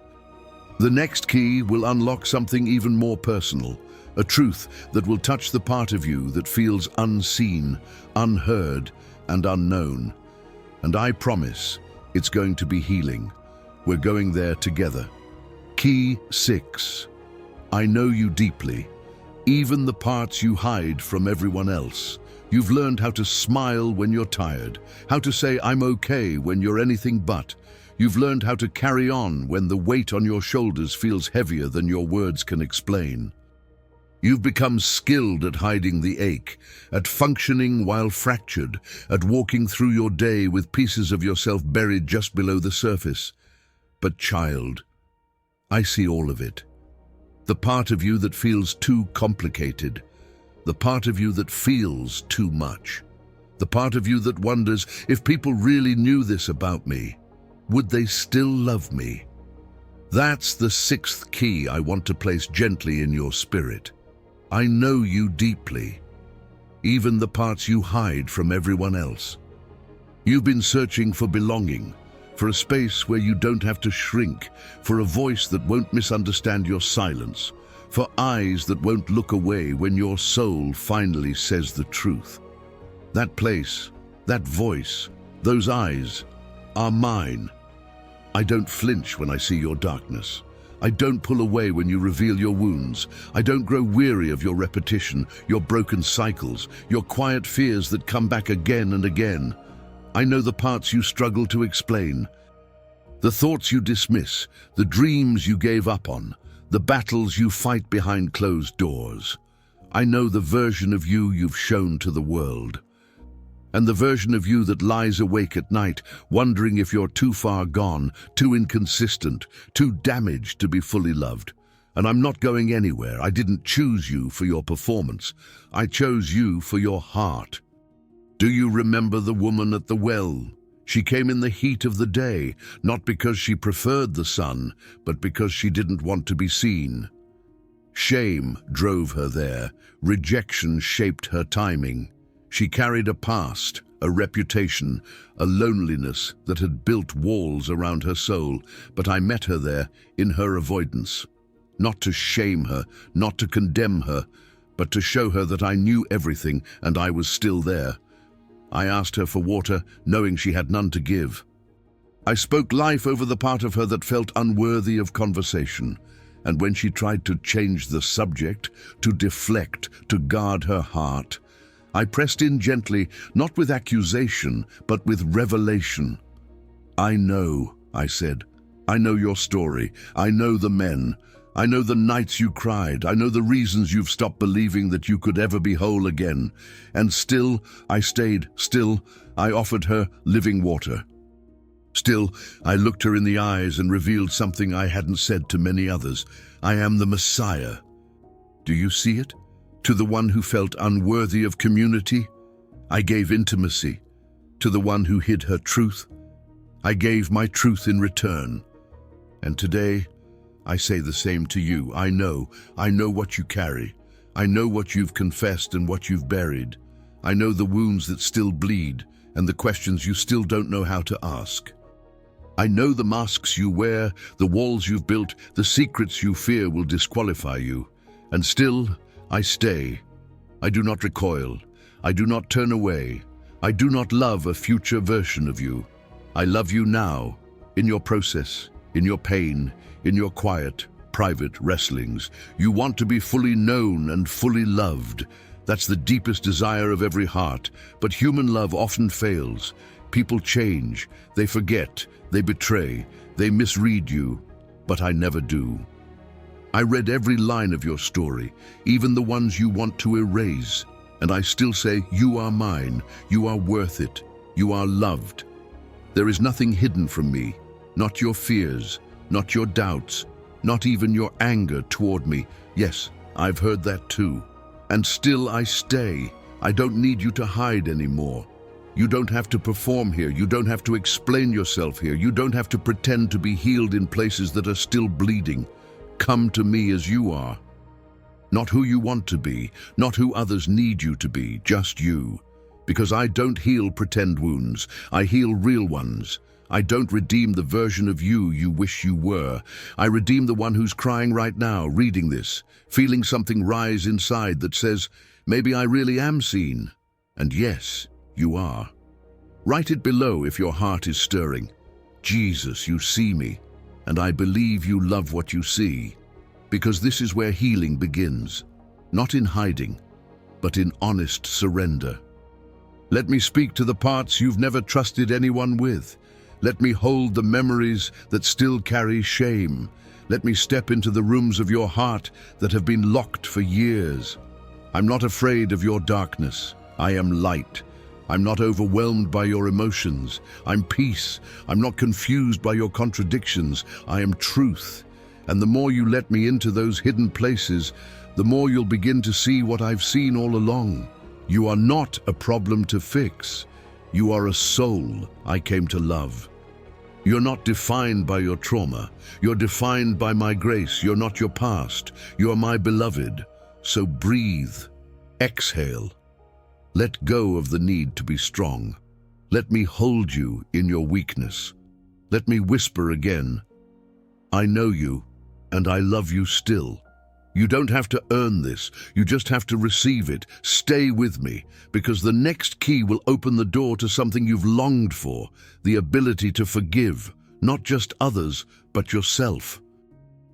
The next key will unlock something even more personal, a truth that will touch the part of you that feels unseen, unheard, and unknown. And I promise, it's going to be healing. We're going there together. Key 6. I know you deeply, even the parts you hide from everyone else. You've learned how to smile when you're tired, how to say I'm okay when you're anything but. You've learned how to carry on when the weight on your shoulders feels heavier than your words can explain. You've become skilled at hiding the ache, at functioning while fractured, at walking through your day with pieces of yourself buried just below the surface. But child, I see all of it. The part of you that feels too complicated, the part of you that feels too much. The part of you that wonders, if people really knew this about me, would they still love me? That's the sixth key I want to place gently in your spirit. I know you deeply, even the parts you hide from everyone else. You've been searching for belonging, for a space where you don't have to shrink, for a voice that won't misunderstand your silence, for eyes that won't look away when your soul finally says the truth. That place, that voice, those eyes are mine. I don't flinch when I see your darkness. I don't pull away when you reveal your wounds. I don't grow weary of your repetition, your broken cycles, your quiet fears that come back again and again. I know the parts you struggle to explain, the thoughts you dismiss, the dreams you gave up on, the battles you fight behind closed doors. I know the version of you you've shown to the world, and the version of you that lies awake at night, wondering if you're too far gone, too inconsistent, too damaged to be fully loved. And I'm not going anywhere. I didn't choose you for your performance. I chose you for your heart. Do you remember the woman at the well? She came in the heat of the day, not because she preferred the sun, but because she didn't want to be seen. Shame drove her there. Rejection shaped her timing. She carried a past, a reputation, a loneliness that had built walls around her soul, but I met her there in her avoidance. Not to shame her, not to condemn her, but to show her that I knew everything and I was still there. I asked her for water, knowing she had none to give. I spoke life over the part of her that felt unworthy of conversation, and when she tried to change the subject, to deflect, to guard her heart, I pressed in gently, not with accusation, but with revelation. I know, I said. I know your story. I know the men. I know the nights you cried. I know the reasons you've stopped believing that you could ever be whole again. And still, I stayed. Still, I offered her living water. Still, I looked her in the eyes and revealed something I hadn't said to many others. I am the Messiah. Do you see it? To the one who felt unworthy of community, I gave intimacy. To the one who hid her truth, I gave my truth in return. And today, I say the same to you. I know what you carry. I know what you've confessed and what you've buried. I know the wounds that still bleed and the questions you still don't know how to ask. I know the masks you wear, the walls you've built, the secrets you fear will disqualify you. And still, I stay. I do not recoil. I do not turn away. I do not love a future version of you. I love you now, in your process, in your pain, in your quiet, private wrestlings. You want to be fully known and fully loved. That's the deepest desire of every heart. But human love often fails. People change. They forget. They betray. They misread you. But I never do. I read every line of your story, even the ones you want to erase, and I still say, you are mine, you are worth it, you are loved. There is nothing hidden from me, not your fears, not your doubts, not even your anger toward me. Yes, I've heard that too. And still I stay. I don't need you to hide anymore. You don't have to perform here, you don't have to explain yourself here, you don't have to pretend to be healed in places that are still bleeding. Come to me as you are. Not who you want to be, not who others need you to be, just you. Because I don't heal pretend wounds, I heal real ones. I don't redeem the version of you you wish you were. I redeem the one who's crying right now, reading this, feeling something rise inside that says, maybe I really am seen. And yes, you are. Write it below if your heart is stirring. Jesus, you see me. And I believe you love what you see, because this is where healing begins, not in hiding, but in honest surrender. Let me speak to the parts you've never trusted anyone with. Let me hold the memories that still carry shame. Let me step into the rooms of your heart that have been locked for years. I'm not afraid of your darkness. I am light. I'm not overwhelmed by your emotions. I'm peace. I'm not confused by your contradictions. I am truth. And the more you let me into those hidden places, the more you'll begin to see what I've seen all along. You are not a problem to fix. You are a soul I came to love. You're not defined by your trauma. You're defined by my grace. You're not your past. You're my beloved. So breathe. Exhale. Let go of the need to be strong. Let me hold you in your weakness. Let me whisper again. I know you, and I love you still. You don't have to earn this. You just have to receive it. Stay with me, because the next key will open the door to something you've longed for, the ability to forgive, not just others, but yourself.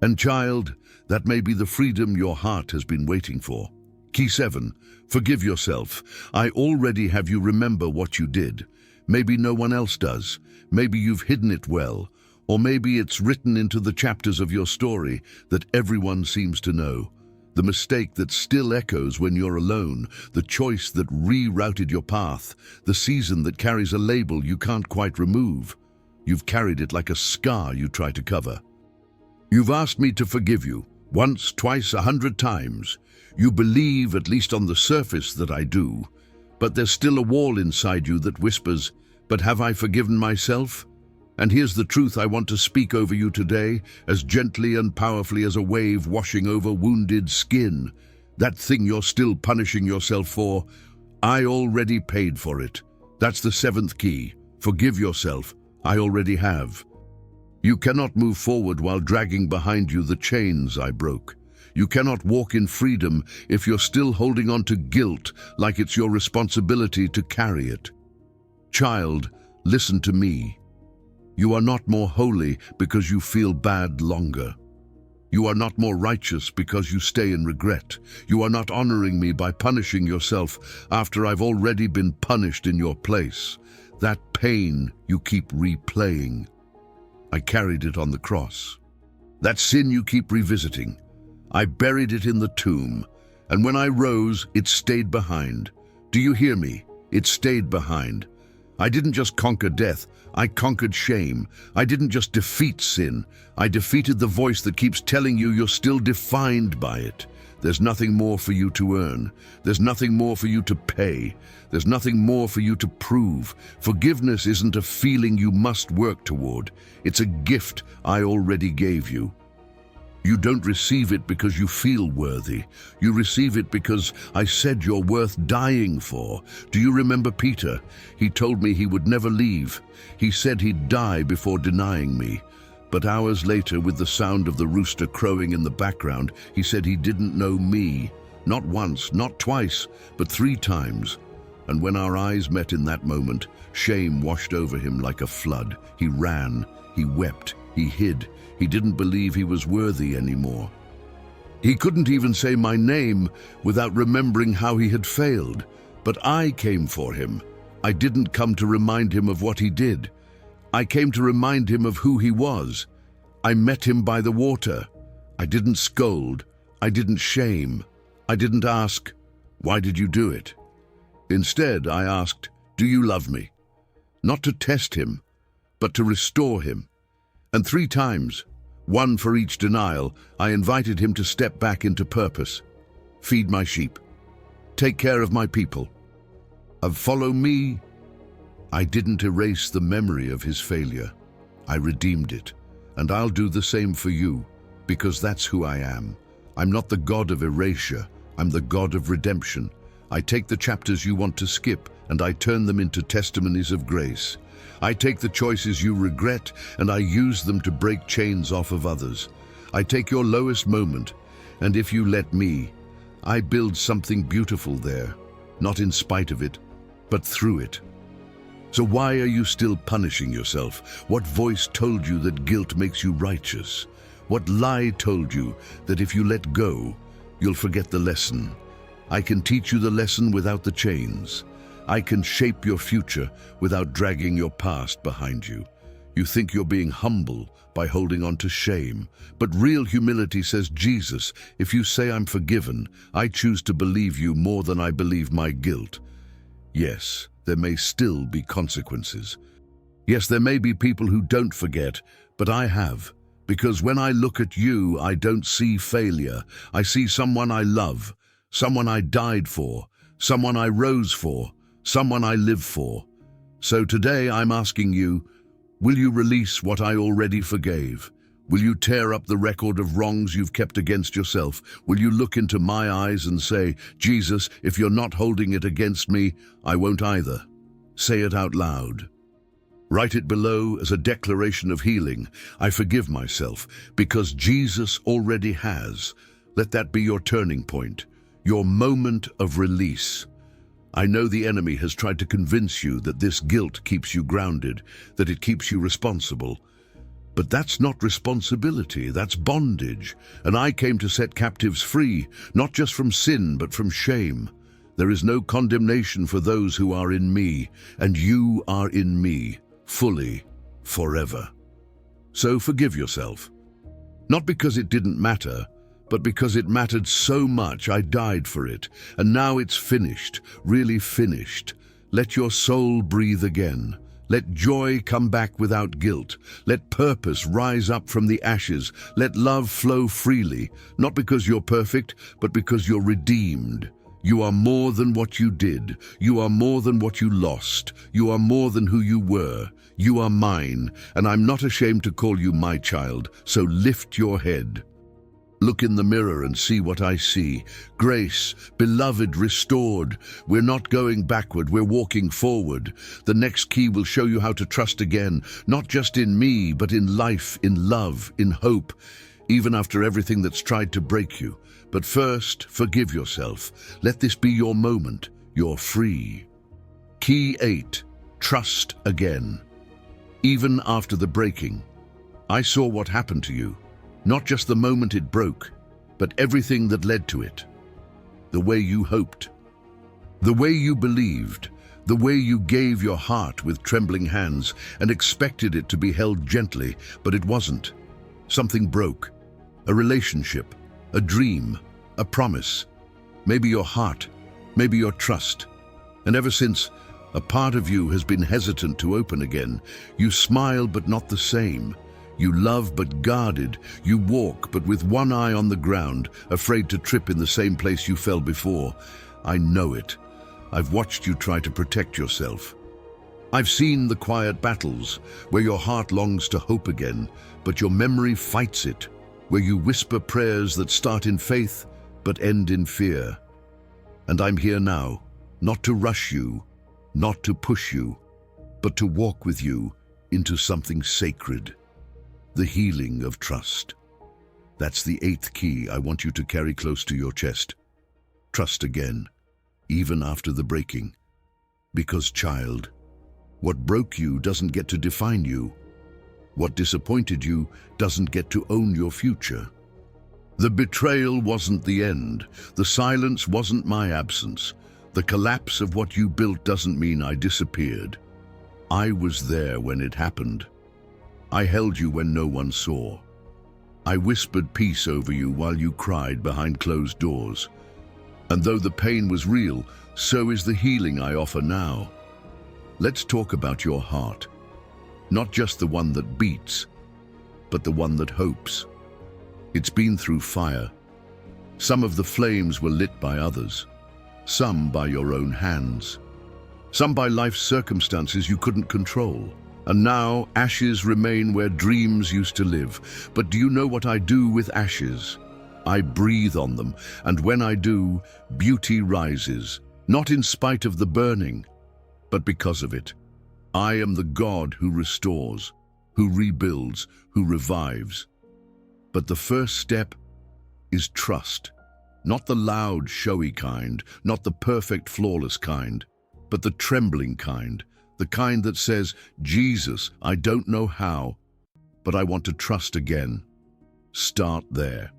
And child, that may be the freedom your heart has been waiting for. Key 7, forgive yourself. I already have you remember what you did. Maybe no one else does. Maybe you've hidden it well. Or maybe it's written into the chapters of your story that everyone seems to know. The mistake that still echoes when you're alone, the choice that rerouted your path, the season that carries a label you can't quite remove. You've carried it like a scar you try to cover. You've asked me to forgive you, once, twice, 100 times. You believe, at least on the surface, that I do. But there's still a wall inside you that whispers, but have I forgiven myself? And here's the truth I want to speak over you today, as gently and powerfully as a wave washing over wounded skin. That thing you're still punishing yourself for, I already paid for it. That's the 7th key. Forgive yourself. I already have. You cannot move forward while dragging behind you the chains I broke. You cannot walk in freedom if you're still holding on to guilt like it's your responsibility to carry it. Child, listen to me. You are not more holy because you feel bad longer. You are not more righteous because you stay in regret. You are not honoring me by punishing yourself after I've already been punished in your place. That pain you keep replaying. I carried it on the cross. That sin you keep revisiting. I buried it in the tomb, and when I rose, it stayed behind. Do you hear me? It stayed behind. I didn't just conquer death, I conquered shame. I didn't just defeat sin, I defeated the voice that keeps telling you you're still defined by it. There's nothing more for you to earn. There's nothing more for you to pay. There's nothing more for you to prove. Forgiveness isn't a feeling you must work toward. It's a gift I already gave you. You don't receive it because you feel worthy. You receive it because I said you're worth dying for. Do you remember Peter? He told me he would never leave. He said he'd die before denying me. But hours later, with the sound of the rooster crowing in the background, he said he didn't know me. Not once, not twice, but 3 times. And when our eyes met in that moment, shame washed over him like a flood. He ran, he wept, he hid. He didn't believe he was worthy anymore. He couldn't even say my name without remembering how he had failed. But I came for him. I didn't come to remind him of what he did. I came to remind him of who he was. I met him by the water. I didn't scold. I didn't shame. I didn't ask, why did you do it? Instead, I asked, do you love me? Not to test him, but to restore him. And 3 times, 1 for each denial, I invited him to step back into purpose. Feed my sheep. Take care of my people. Follow me. I didn't erase the memory of his failure. I redeemed it. And I'll do the same for you, because that's who I am. I'm not the God of erasure. I'm the God of redemption. I take the chapters you want to skip, and I turn them into testimonies of grace. I take the choices you regret, and I use them to break chains off of others. I take your lowest moment, and if you let me, I build something beautiful there, not in spite of it, but through it. So why are you still punishing yourself? What voice told you that guilt makes you righteous? What lie told you that if you let go, you'll forget the lesson? I can teach you the lesson without the chains. I can shape your future without dragging your past behind you. You think you're being humble by holding on to shame, but real humility says, Jesus, if you say I'm forgiven, I choose to believe you more than I believe my guilt. Yes, there may still be consequences. Yes, there may be people who don't forget, but I have. Because when I look at you, I don't see failure. I see someone I love, someone I died for, someone I rose for, someone I live for. So today I'm asking you, will you release what I already forgave? Will you tear up the record of wrongs you've kept against yourself? Will you look into my eyes and say, Jesus, if you're not holding it against me, I won't either. Say it out loud. Write it below as a declaration of healing. I forgive myself because Jesus already has. Let that be your turning point, your moment of release. I know the enemy has tried to convince you that this guilt keeps you grounded, that it keeps you responsible. But that's not responsibility, that's bondage. And I came to set captives free, not just from sin, but from shame. There is no condemnation for those who are in me, and you are in me, fully, forever. So forgive yourself. Not because it didn't matter, but because it mattered so much I died for it, and now it's finished, really finished. Let your soul breathe again. Let joy come back without guilt. Let purpose rise up from the ashes. Let love flow freely, not because you're perfect, but because you're redeemed. You are more than what you did. You are more than what you lost. You are more than who you were. You are mine, and I'm not ashamed to call you my child, so lift your head. Look in the mirror and see what I see. Grace, beloved, restored. We're not going backward, we're walking forward. The next key will show you how to trust again, not just in me, but in life, in love, in hope, even after everything that's tried to break you. But first, forgive yourself. Let this be your moment. You're free. Key 8, trust again. Even after the breaking, I saw what happened to you. Not just the moment it broke, but everything that led to it. The way you hoped, the way you believed, the way you gave your heart with trembling hands and expected it to be held gently, but it wasn't. Something broke. A relationship, a dream, a promise. Maybe your heart, maybe your trust. And ever since, a part of you has been hesitant to open again. You smile, but not the same. You love but guarded. You walk but with one eye on the ground, afraid to trip in the same place you fell before. I know it. I've watched you try to protect yourself. I've seen the quiet battles where your heart longs to hope again, but your memory fights it, where you whisper prayers that start in faith but end in fear. And I'm here now, not to rush you, not to push you, but to walk with you into something sacred. The healing of trust. That's the 8th key I want you to carry close to your chest. Trust again, even after the breaking. Because, child, what broke you doesn't get to define you. What disappointed you doesn't get to own your future. The betrayal wasn't the end. The silence wasn't my absence. The collapse of what you built doesn't mean I disappeared. I was there when it happened. I held you when no one saw. I whispered peace over you while you cried behind closed doors. And though the pain was real, so is the healing I offer now. Let's talk about your heart. Not just the one that beats, but the one that hopes. It's been through fire. Some of the flames were lit by others. Some by your own hands. Some by life's circumstances you couldn't control. And now ashes remain where dreams used to live. But do you know what I do with ashes? I breathe on them, and when I do, beauty rises, not in spite of the burning, but because of it. I am the God who restores, who rebuilds, who revives. But the first step is trust. Not the loud, showy kind, not the perfect, flawless kind, but the trembling kind. The kind that says, Jesus, I don't know how, but I want to trust again. Start there.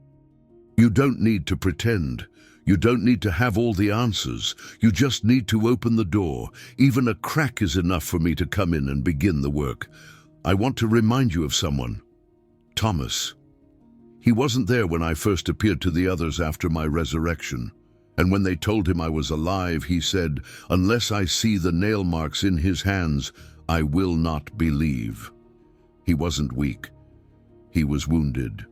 You don't need to pretend. You don't need to have all the answers. You just need to open the door. Even a crack is enough for me to come in and begin the work. I want to remind you of someone. Thomas. He wasn't there when I first appeared to the others after my resurrection. And when they told him I was alive, he said, unless I see the nail marks in his hands, I will not believe. He wasn't weak. He was wounded.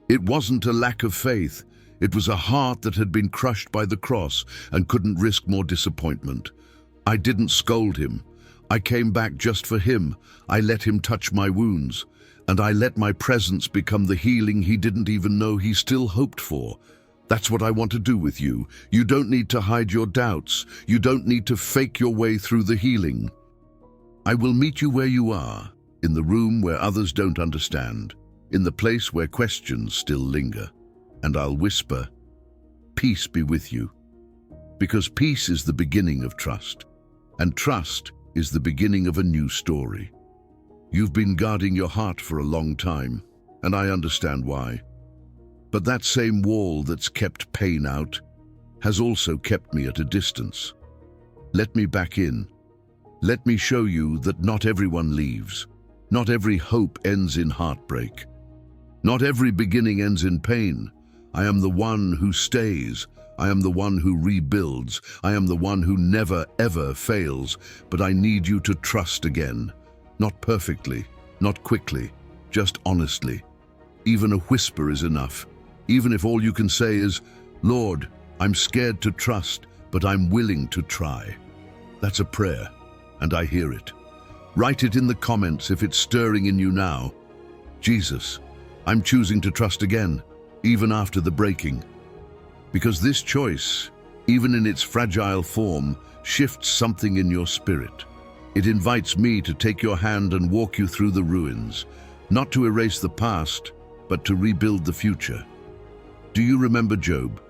It wasn't a lack of faith. It was a heart that had been crushed by the cross and couldn't risk more disappointment. I didn't scold him. I came back just for him. I let him touch my wounds, and I let my presence become the healing he didn't even know he still hoped for. That's what I want to do with you. You don't need to hide your doubts. You don't need to fake your way through the healing. I will meet you where you are, in the room where others don't understand, in the place where questions still linger. And I'll whisper, peace be with you. Because peace is the beginning of trust, and trust is the beginning of a new story. You've been guarding your heart for a long time, and I understand why. But that same wall that's kept pain out has also kept me at a distance. Let me back in. Let me show you that not everyone leaves. Not every hope ends in heartbreak. Not every beginning ends in pain. I am the one who stays. I am the one who rebuilds. I am the one who never, ever fails. But I need you to trust again. Not perfectly, not quickly, just honestly. Even a whisper is enough. Even if all you can say is, Lord, I'm scared to trust, but I'm willing to try. That's a prayer, and I hear it. Write it in the comments if it's stirring in you now. Jesus, I'm choosing to trust again, even after the breaking. Because this choice, even in its fragile form, shifts something in your spirit. It invites me to take your hand and walk you through the ruins, not to erase the past, but to rebuild the future. Do you remember Job?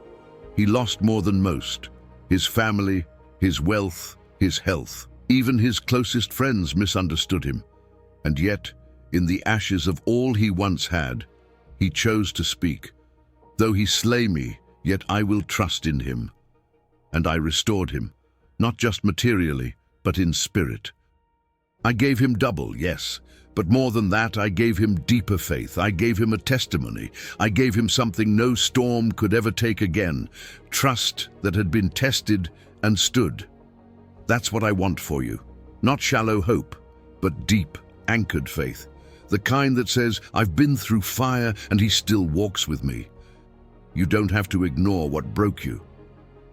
He lost more than most. His family, his wealth, his health. Even his closest friends misunderstood him. And yet, in the ashes of all he once had, he chose to speak. Though he slay me, yet I will trust in him. And I restored him, not just materially, but in spirit. I gave him double, yes, but more than that, I gave him deeper faith. I gave him a testimony. I gave him something no storm could ever take again, trust that had been tested and stood. That's what I want for you. Not shallow hope, but deep, anchored faith. The kind that says, I've been through fire and he still walks with me. You don't have to ignore what broke you,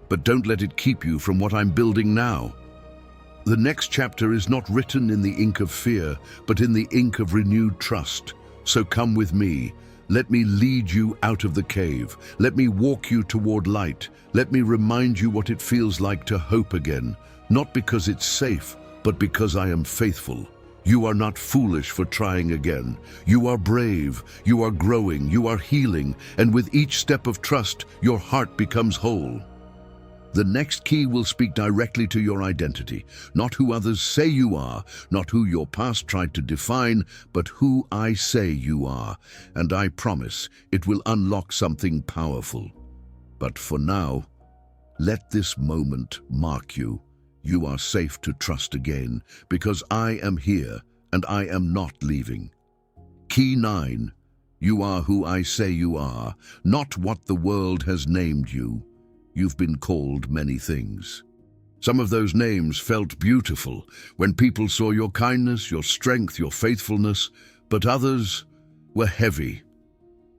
but don't let it keep you from what I'm building now. The next chapter is not written in the ink of fear, but in the ink of renewed trust. So come with me. Let me lead you out of the cave. Let me walk you toward light. Let me remind you what it feels like to hope again, not because it's safe, but because I am faithful. You are not foolish for trying again. You are brave, you are growing, you are healing, and with each step of trust, your heart becomes whole. The next key will speak directly to your identity, not who others say you are, not who your past tried to define, but who I say you are. And I promise it will unlock something powerful. But for now, let this moment mark you. You are safe to trust again, because I am here and I am not leaving. Key 9. You are who I say you are, not what the world has named you. You've been called many things. Some of those names felt beautiful when people saw your kindness, your strength, your faithfulness, but others were heavy,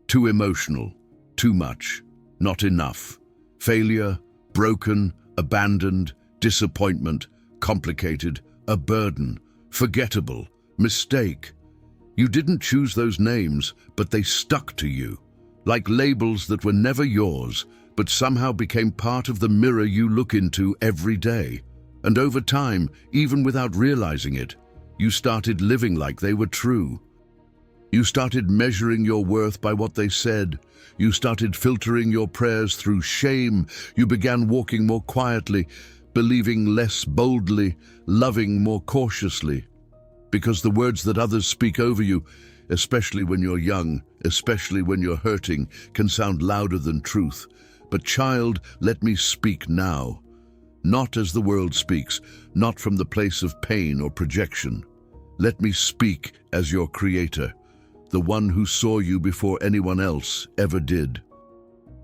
too emotional, too much, not enough. Failure, broken, abandoned, disappointment, complicated, a burden, forgettable, mistake. You didn't choose those names, but they stuck to you, like labels that were never yours, but somehow became part of the mirror you look into every day. And over time, even without realizing it, you started living like they were true. You started measuring your worth by what they said. You started filtering your prayers through shame. You began walking more quietly, believing less boldly, loving more cautiously. Because the words that others speak over you, especially when you're young, especially when you're hurting, can sound louder than truth. But child, let me speak now. Not as the world speaks, not from the place of pain or projection. Let me speak as your creator, the one who saw you before anyone else ever did.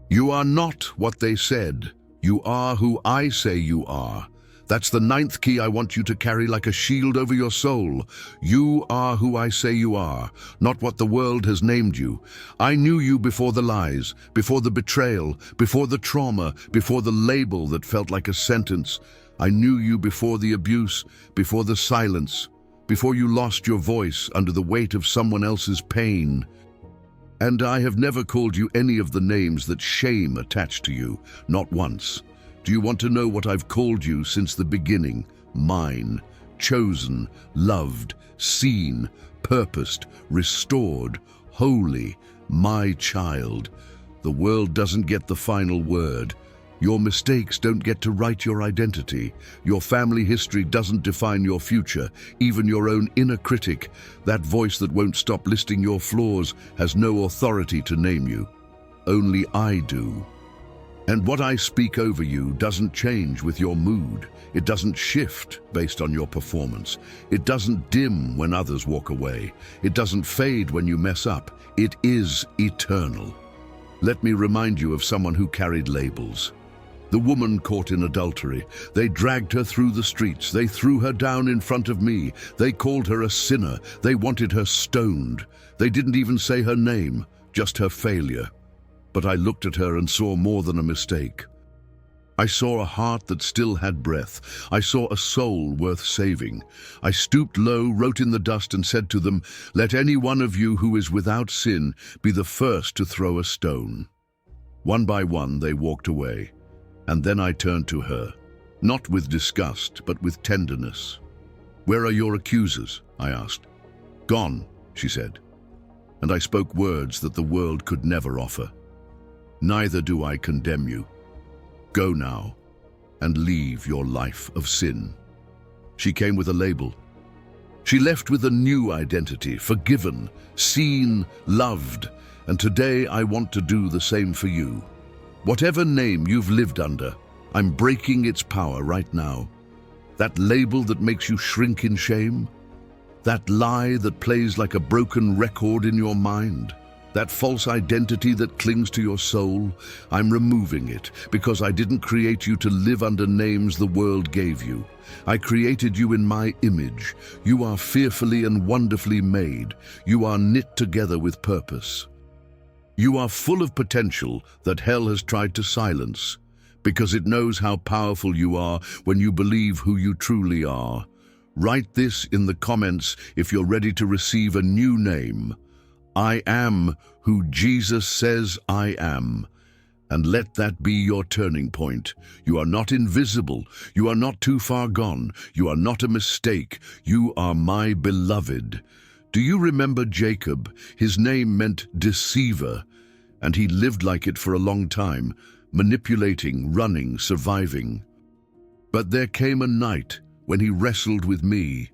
You are not what they said. You are who I say you are. That's the ninth key I want you to carry like a shield over your soul. You are who I say you are, not what the world has named you. I knew you before the lies, before the betrayal, before the trauma, before the label that felt like a sentence. I knew you before the abuse, before the silence, before you lost your voice under the weight of someone else's pain. And I have never called you any of the names that shame attached to you, not once. Do you want to know what I've called you since the beginning? Mine, chosen, loved, seen, purposed, restored, holy, my child. The world doesn't get the final word. Your mistakes don't get to write your identity. Your family history doesn't define your future. Even your own inner critic, that voice that won't stop listing your flaws, has no authority to name you. Only I do. And what I speak over you doesn't change with your mood. It doesn't shift based on your performance. It doesn't dim when others walk away. It doesn't fade when you mess up. It is eternal. Let me remind you of someone who carried labels. The woman caught in adultery. They dragged her through the streets. They threw her down in front of me. They called her a sinner. They wanted her stoned. They didn't even say her name, just her failure. But I looked at her and saw more than a mistake. I saw a heart that still had breath. I saw a soul worth saving. I stooped low, wrote in the dust, and said to them, "Let any one of you who is without sin be the first to throw a stone." One by one they walked away, and then I turned to her, not with disgust, but with tenderness. "Where are your accusers?" I asked. "Gone," she said, and I spoke words that the world could never offer. "Neither do I condemn you. Go now and leave your life of sin." She came with a label. She left with a new identity, forgiven, seen, loved, and today I want to do the same for you. Whatever name you've lived under, I'm breaking its power right now. That label that makes you shrink in shame, that lie that plays like a broken record in your mind, that false identity that clings to your soul, I'm removing it because I didn't create you to live under names the world gave you. I created you in my image. You are fearfully and wonderfully made. You are knit together with purpose. You are full of potential that hell has tried to silence because it knows how powerful you are when you believe who you truly are. Write this in the comments if you're ready to receive a new name. I am who Jesus says I am. And let that be your turning point. You are not invisible. You are not too far gone. You are not a mistake. You are my beloved. Do you remember Jacob? His name meant deceiver, and he lived like it for a long time, manipulating, running, surviving. But there came a night when he wrestled with me,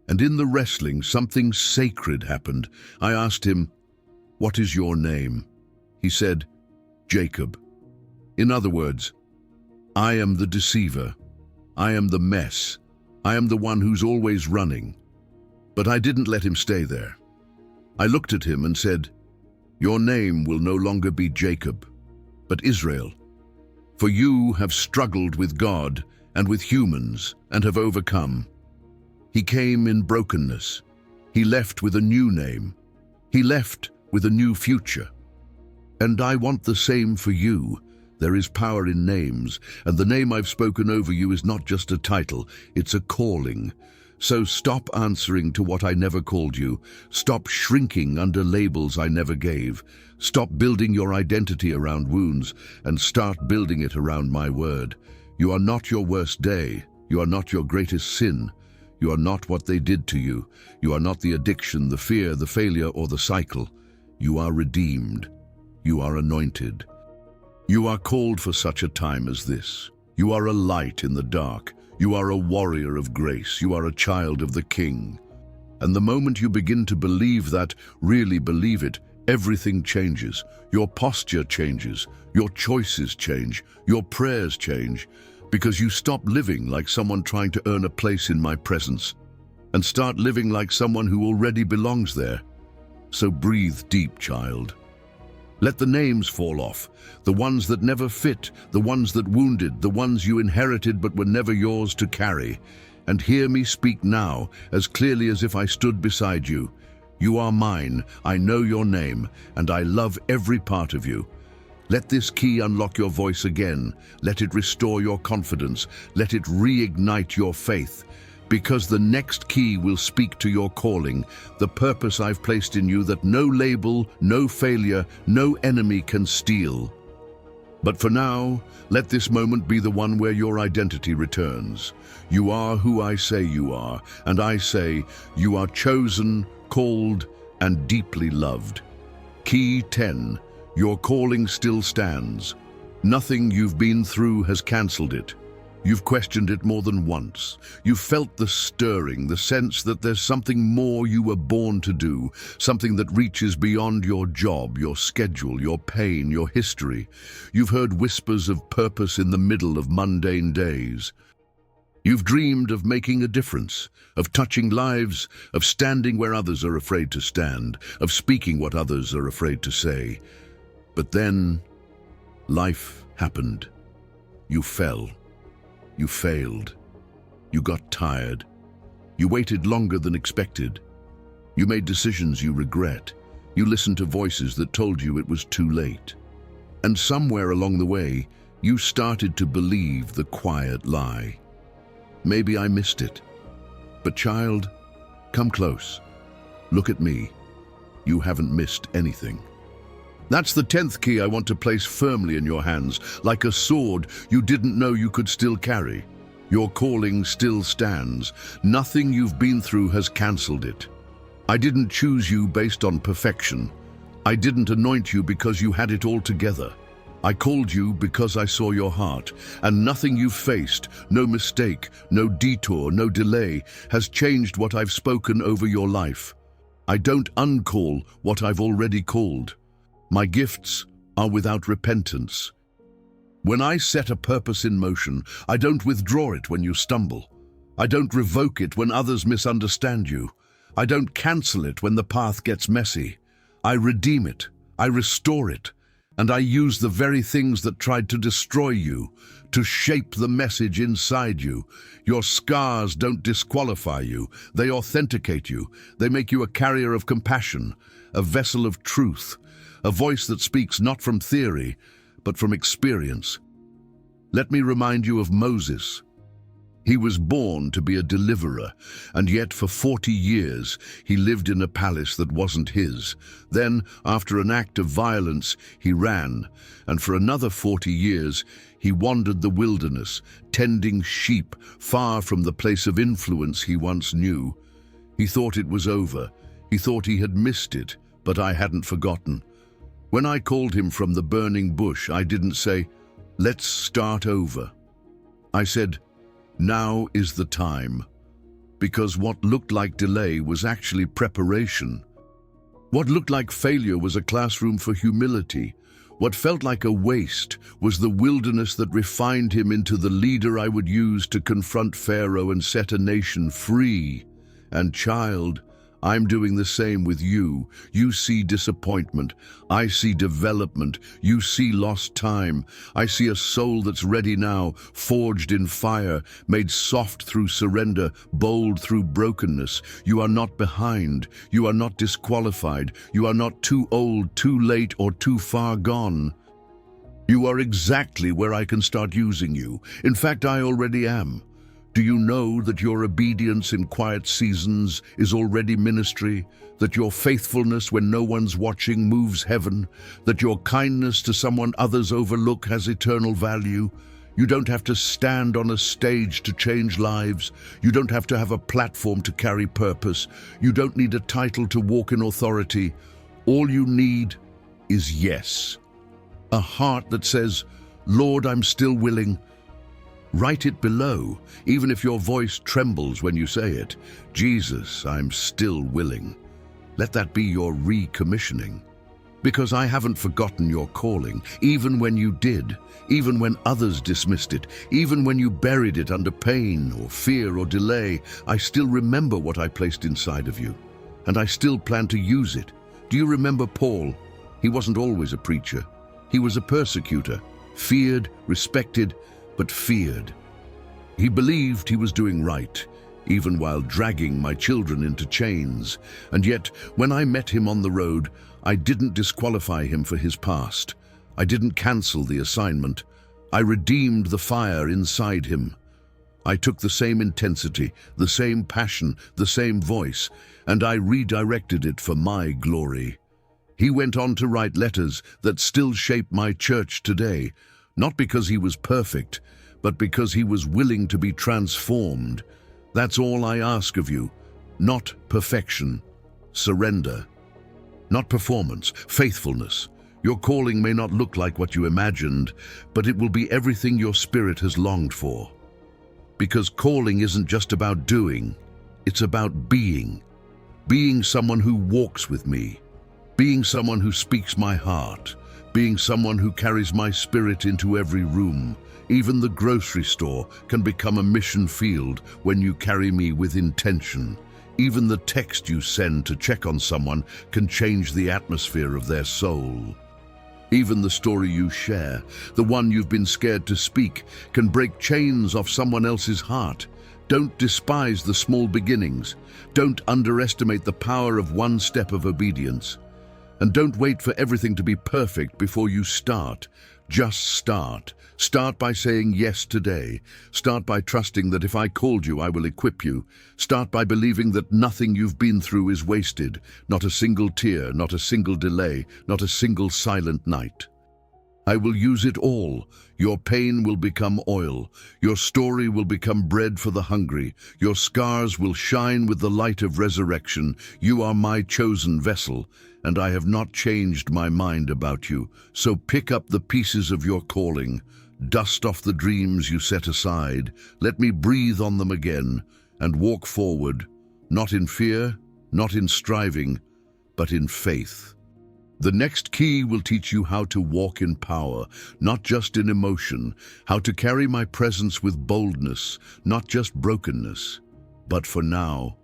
and in the wrestling something sacred happened. I asked him, "What is your name?" He said, "Jacob." In other words, I am the deceiver. I am the mess. I am the one who's always running. But I didn't let him stay there. I looked at him and said, "Your name will no longer be Jacob, but Israel. For you have struggled with God and with humans and have overcome." He came in brokenness. He left with a new name. He left with a new future. And I want the same for you. There is power in names, and the name I've spoken over you is not just a title, it's a calling. So stop answering to what I never called you. Stop shrinking under labels I never gave. Stop building your identity around wounds and start building it around my word. You are not your worst day. You are not your greatest sin. You are not what they did to you. You are not the addiction, the fear, the failure, or the cycle. You are redeemed. You are anointed. You are called for such a time as this. You are a light in the dark. You are a warrior of grace. You are a child of the King. And the moment you begin to believe that, really believe it, everything changes. Your posture changes. Your choices change. Your prayers change. Because you stop living like someone trying to earn a place in my presence and start living like someone who already belongs there. So breathe deep, child. Let the names fall off, the ones that never fit, the ones that wounded, the ones you inherited but were never yours to carry. And hear me speak now, as clearly as if I stood beside you. You are mine, I know your name, and I love every part of you. Let this key unlock your voice again. Let it restore your confidence. Let it reignite your faith. Because the next key will speak to your calling, the purpose I've placed in you that no label, no failure, no enemy can steal. But for now, let this moment be the one where your identity returns. You are who I say you are, and I say you are chosen, called, and deeply loved. Key 10. Your calling still stands. Nothing you've been through has cancelled it. You've questioned it more than once. You've felt the stirring, the sense that there's something more you were born to do, something that reaches beyond your job, your schedule, your pain, your history. You've heard whispers of purpose in the middle of mundane days. You've dreamed of making a difference, of touching lives, of standing where others are afraid to stand, of speaking what others are afraid to say. But then, life happened. You fell. You failed. You got tired. You waited longer than expected. You made decisions you regret. You listened to voices that told you it was too late. And somewhere along the way, you started to believe the quiet lie. Maybe I missed it. But child, come close. Look at me. You haven't missed anything. That's the 10th key I want to place firmly in your hands, like a sword you didn't know you could still carry. Your calling still stands. Nothing you've been through has cancelled it. I didn't choose you based on perfection. I didn't anoint you because you had it all together. I called you because I saw your heart, and nothing you've faced, no mistake, no detour, no delay, has changed what I've spoken over your life. I don't uncall what I've already called. My gifts are without repentance. When I set a purpose in motion, I don't withdraw it when you stumble. I don't revoke it when others misunderstand you. I don't cancel it when the path gets messy. I redeem it, I restore it, and I use the very things that tried to destroy you to shape the message inside you. Your scars don't disqualify you, they authenticate you. They make you a carrier of compassion, a vessel of truth, a voice that speaks not from theory, but from experience. Let me remind you of Moses. He was born to be a deliverer, and yet for 40 years he lived in a palace that wasn't his. Then, after an act of violence, he ran, and for another 40 years he wandered the wilderness, tending sheep far from the place of influence he once knew. He thought it was over. He thought he had missed it, but I hadn't forgotten. When I called him from the burning bush, I didn't say, "Let's start over." I said, "Now is the time." Because what looked like delay was actually preparation. What looked like failure was a classroom for humility. What felt like a waste was the wilderness that refined him into the leader I would use to confront Pharaoh and set a nation free. And child, I'm doing the same with you. You see disappointment. I see development. You see lost time. I see a soul that's ready now, forged in fire, made soft through surrender, bold through brokenness. You are not behind. You are not disqualified. You are not too old, too late, or too far gone. You are exactly where I can start using you. In fact, I already am. Do you know that your obedience in quiet seasons is already ministry? That your faithfulness when no one's watching moves heaven? That your kindness to someone others overlook has eternal value? You don't have to stand on a stage to change lives. You don't have to have a platform to carry purpose. You don't need a title to walk in authority. All you need is yes. A heart that says, "Lord, I'm still willing." Write it below, even if your voice trembles when you say it. "Jesus, I'm still willing." Let that be your recommissioning. Because I haven't forgotten your calling, even when you did, even when others dismissed it, even when you buried it under pain or fear or delay. I still remember what I placed inside of you, and I still plan to use it. Do you remember Paul? He wasn't always a preacher. He was a persecutor, feared, respected, but feared. He believed he was doing right, even while dragging my children into chains. And yet, when I met him on the road, I didn't disqualify him for his past. I didn't cancel the assignment. I redeemed the fire inside him. I took the same intensity, the same passion, the same voice, and I redirected it for my glory. He went on to write letters that still shape my church today, not because he was perfect, but because he was willing to be transformed. That's all I ask of you. Not perfection, surrender. Not performance, faithfulness. Your calling may not look like what you imagined, but it will be everything your spirit has longed for. Because calling isn't just about doing, it's about being. Being someone who walks with me. Being someone who speaks my heart. Being someone who carries my spirit into every room. Even the grocery store can become a mission field when you carry me with intention. Even the text you send to check on someone can change the atmosphere of their soul. Even the story you share, the one you've been scared to speak, can break chains off someone else's heart. Don't despise the small beginnings. Don't underestimate the power of one step of obedience. And don't wait for everything to be perfect before you start. Just start. Start by saying yes today. Start by trusting that if I called you, I will equip you. Start by believing that nothing you've been through is wasted. Not a single tear, not a single delay, not a single silent night. I will use it all. Your pain will become oil. Your story will become bread for the hungry. Your scars will shine with the light of resurrection. You are my chosen vessel, and I have not changed my mind about you. So pick up the pieces of your calling. Dust off the dreams you set aside. Let me breathe on them again and walk forward, not in fear, not in striving, but in faith. The next key will teach you how to walk in power, not just in emotion, how to carry my presence with boldness, not just brokenness. But for now,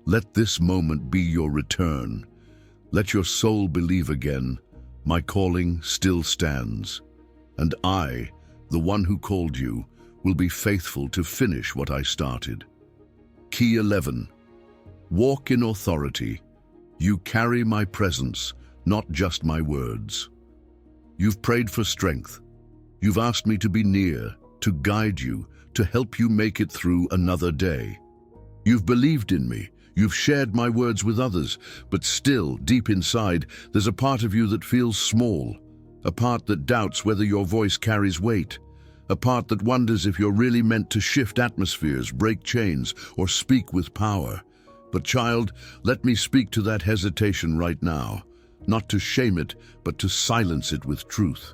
let this moment be your return. Let your soul believe again. My calling still stands, and I, the one who called you, will be faithful to finish what I started. Key 11. Walk in authority. You carry my presence, not just my words. You've prayed for strength. You've asked me to be near, to guide you, to help you make it through another day. You've believed in me. You've shared my words with others, but still, deep inside, there's a part of you that feels small, a part that doubts whether your voice carries weight, a part that wonders if you're really meant to shift atmospheres, break chains, or speak with power. But child, let me speak to that hesitation right now. Not to shame it, but to silence it with truth.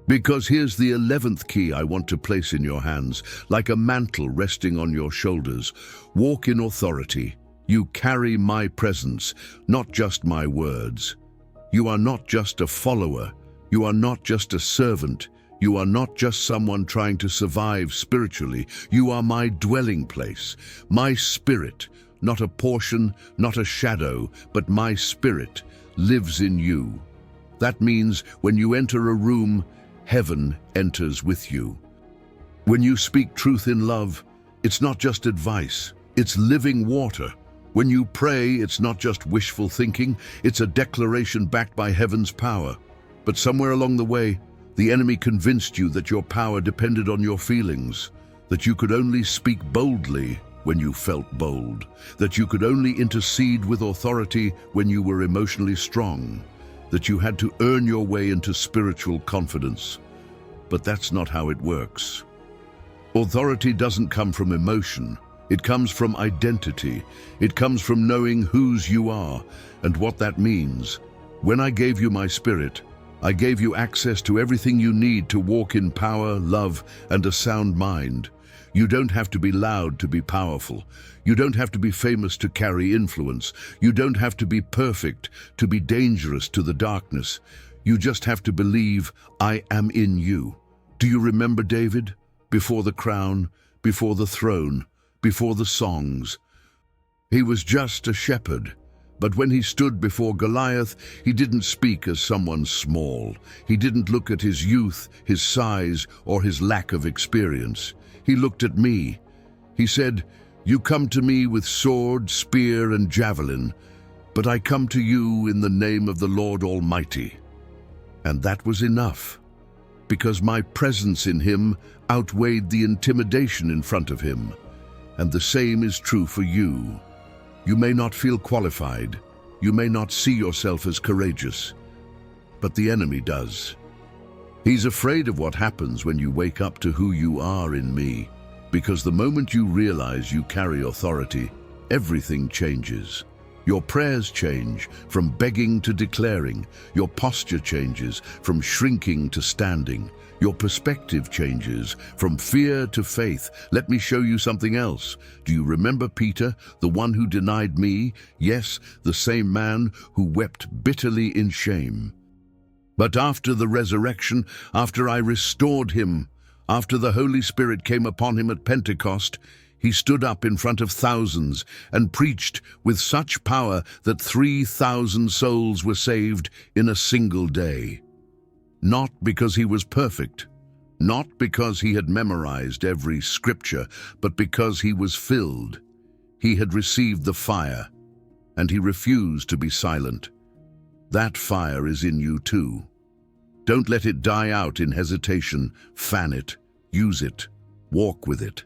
Because here's the 11th key I want to place in your hands, like a mantle resting on your shoulders. Walk in authority. You carry my presence, not just my words. You are not just a follower. You are not just a servant. You are not just someone trying to survive spiritually. You are my dwelling place, my spirit, not a portion, not a shadow, but my spirit lives in you. That means when you enter a room, heaven enters with you. When you speak truth in love, it's not just advice, it's living water. When you pray, it's not just wishful thinking, it's a declaration backed by heaven's power. But somewhere along the way, the enemy convinced you that your power depended on your feelings, that you could only speak boldly when you felt bold, that you could only intercede with authority when you were emotionally strong, that you had to earn your way into spiritual confidence. But that's not how it works. Authority doesn't come from emotion. It comes from identity. It comes from knowing whose you are and what that means. When I gave you my spirit, I gave you access to everything you need to walk in power, love, and a sound mind. You don't have to be loud to be powerful. You don't have to be famous to carry influence. You don't have to be perfect to be dangerous to the darkness. You just have to believe, I am in you. Do you remember David? Before the crown, before the throne, before the songs. He was just a shepherd, But when he stood before Goliath, he didn't speak as someone small. He didn't look at his youth, his size, or his lack of experience. He looked at me. He said, "You come to me with sword, spear, and javelin, but I come to you in the name of the Lord Almighty." And that was enough, because my presence in him outweighed the intimidation in front of him. And the same is true for you. You may not feel qualified. You may not see yourself as courageous. But the enemy does. He's afraid of what happens when you wake up to who you are in me. Because the moment you realize you carry authority, everything changes. Your prayers change from begging to declaring. Your posture changes from shrinking to standing. Your perspective changes from fear to faith. Let me show you something else. Do you remember Peter, the one who denied me? Yes, the same man who wept bitterly in shame. But after the resurrection, after I restored him, after the Holy Spirit came upon him at Pentecost, he stood up in front of thousands and preached with such power that 3,000 souls were saved in a single day. Not because he was perfect, not because he had memorized every scripture, but because he was filled. He had received the fire, and he refused to be silent. That fire is in you too. Don't let it die out in hesitation. Fan it, use it, walk with it.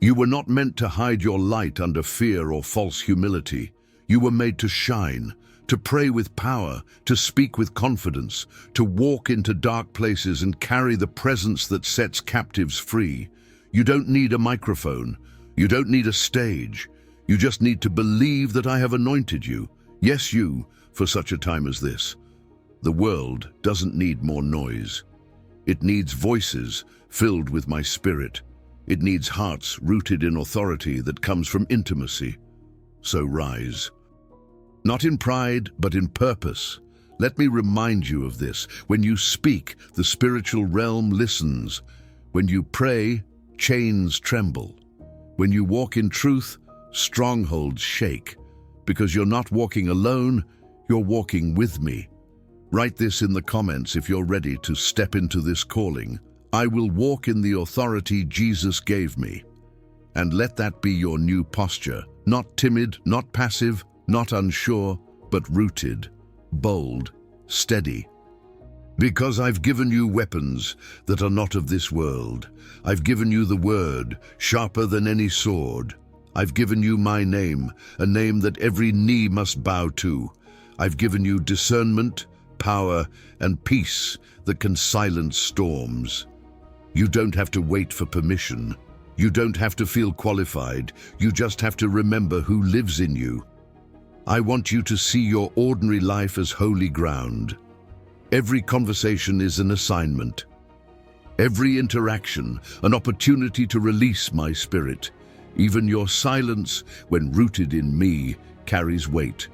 You were not meant to hide your light under fear or false humility. You were made to shine, to pray with power, to speak with confidence, to walk into dark places and carry the presence that sets captives free. You don't need a microphone. You don't need a stage. You just need to believe that I have anointed you. Yes, you, for such a time as this. The world doesn't need more noise. It needs voices filled with my spirit. It needs hearts rooted in authority that comes from intimacy. So rise. Not in pride, but in purpose. Let me remind you of this. When you speak, the spiritual realm listens. When you pray, chains tremble. When you walk in truth, strongholds shake. Because you're not walking alone, you're walking with me. Write this in the comments if you're ready to step into this calling. I will walk in the authority Jesus gave me. And let that be your new posture. Not timid, not passive, not unsure, but rooted, bold, steady. Because I've given you weapons that are not of this world. I've given you the word, sharper than any sword. I've given you my name, a name that every knee must bow to. I've given you discernment, power, and peace that can silence storms. You don't have to wait for permission. You don't have to feel qualified. You just have to remember who lives in you. I want you to see your ordinary life as holy ground. Every conversation is an assignment. Every interaction, an opportunity to release my spirit. Even your silence, when rooted in me, carries weight.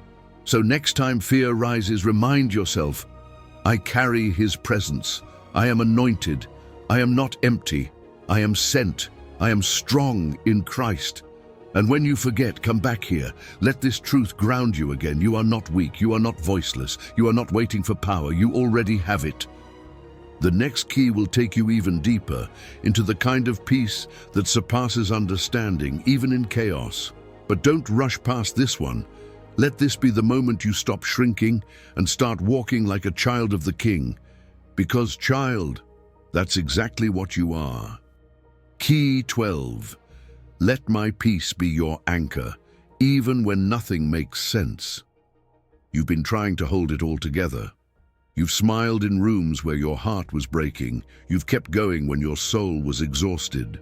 So next time fear rises, remind yourself, I carry his presence. I am anointed. I am not empty. I am sent. I am strong in Christ. And when you forget, come back here. Let this truth ground you again. You are not weak. You are not voiceless. You are not waiting for power. You already have it. The next key will take you even deeper into the kind of peace that surpasses understanding, even in chaos. But don't rush past this one. Let this be the moment you stop shrinking and start walking like a child of the King. Because, child, that's exactly what you are. Key 12. Let my peace be your anchor, even when nothing makes sense. You've been trying to hold it all together. You've smiled in rooms where your heart was breaking. You've kept going when your soul was exhausted.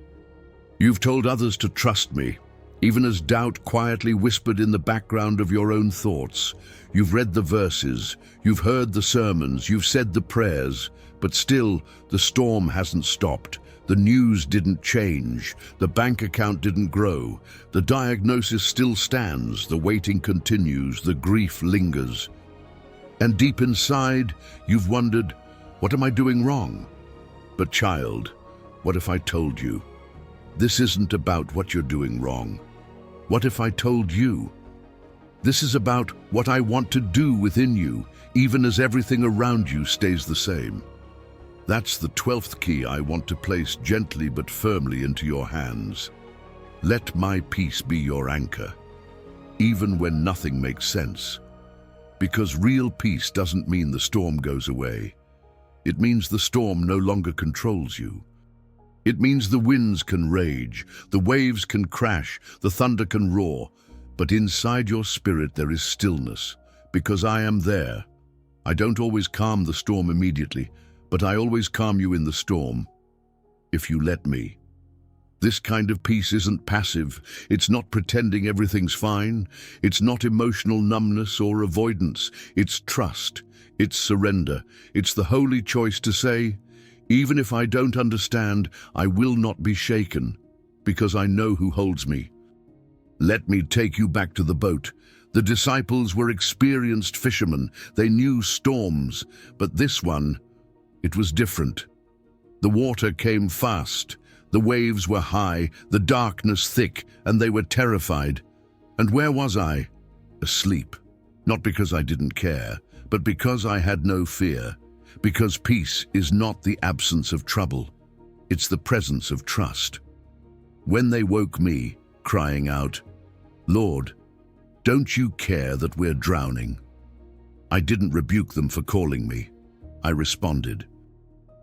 You've told others to trust me, even as doubt quietly whispered in the background of your own thoughts. You've read the verses, you've heard the sermons, you've said the prayers, but still the storm hasn't stopped. The news didn't change, the bank account didn't grow, the diagnosis still stands, the waiting continues, the grief lingers. And deep inside, you've wondered, what am I doing wrong? But child, what if I told you? This isn't about what you're doing wrong. What if I told you? This is about what I want to do within you, even as everything around you stays the same. That's the 12th key I want to place gently but firmly into your hands. Let my peace be your anchor, even when nothing makes sense. Because real peace doesn't mean the storm goes away. It means the storm no longer controls you. It means the winds can rage, the waves can crash, the thunder can roar, but inside your spirit there is stillness, because I am there. I don't always calm the storm immediately, but I always calm you in the storm, if you let me. This kind of peace isn't passive. It's not pretending everything's fine. It's not emotional numbness or avoidance. It's trust. It's surrender. It's the holy choice to say, even if I don't understand, I will not be shaken, because I know who holds me. Let me take you back to the boat. The disciples were experienced fishermen. They knew storms, but this one, it was different. The water came fast. The waves were high, the darkness thick, and they were terrified. And where was I? Asleep. Not because I didn't care, but because I had no fear. Because peace is not the absence of trouble. It's the presence of trust. When they woke me, crying out, "Lord, don't you care that we're drowning?" I didn't rebuke them for calling me. I responded.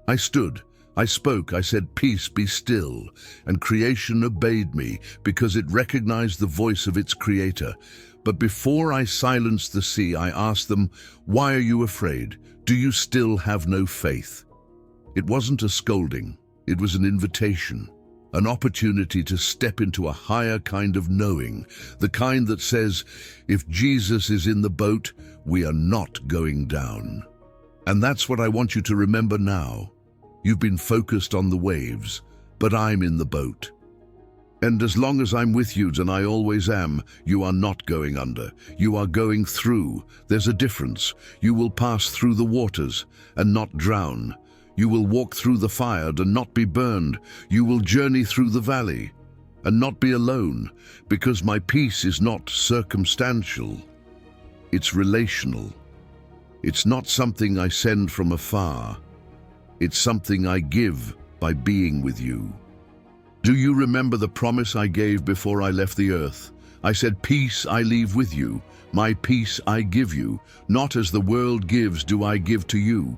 I stood. I spoke, I said, "Peace, be still," and creation obeyed me because it recognized the voice of its creator. But before I silenced the sea, I asked them, "Why are you afraid? Do you still have no faith?" It wasn't a scolding, it was an invitation, an opportunity to step into a higher kind of knowing, the kind that says, if Jesus is in the boat, we are not going down. And that's what I want you to remember now. You've been focused on the waves, but I'm in the boat. And as long as I'm with you, and I always am, you are not going under. You are going through. There's a difference. You will pass through the waters and not drown. You will walk through the fire and not be burned. You will journey through the valley and not be alone, because my peace is not circumstantial. It's relational. It's not something I send from afar. It's something I give by being with you. Do you remember the promise I gave before I left the earth? I said, "Peace I leave with you, my peace I give you, not as the world gives do I give to you."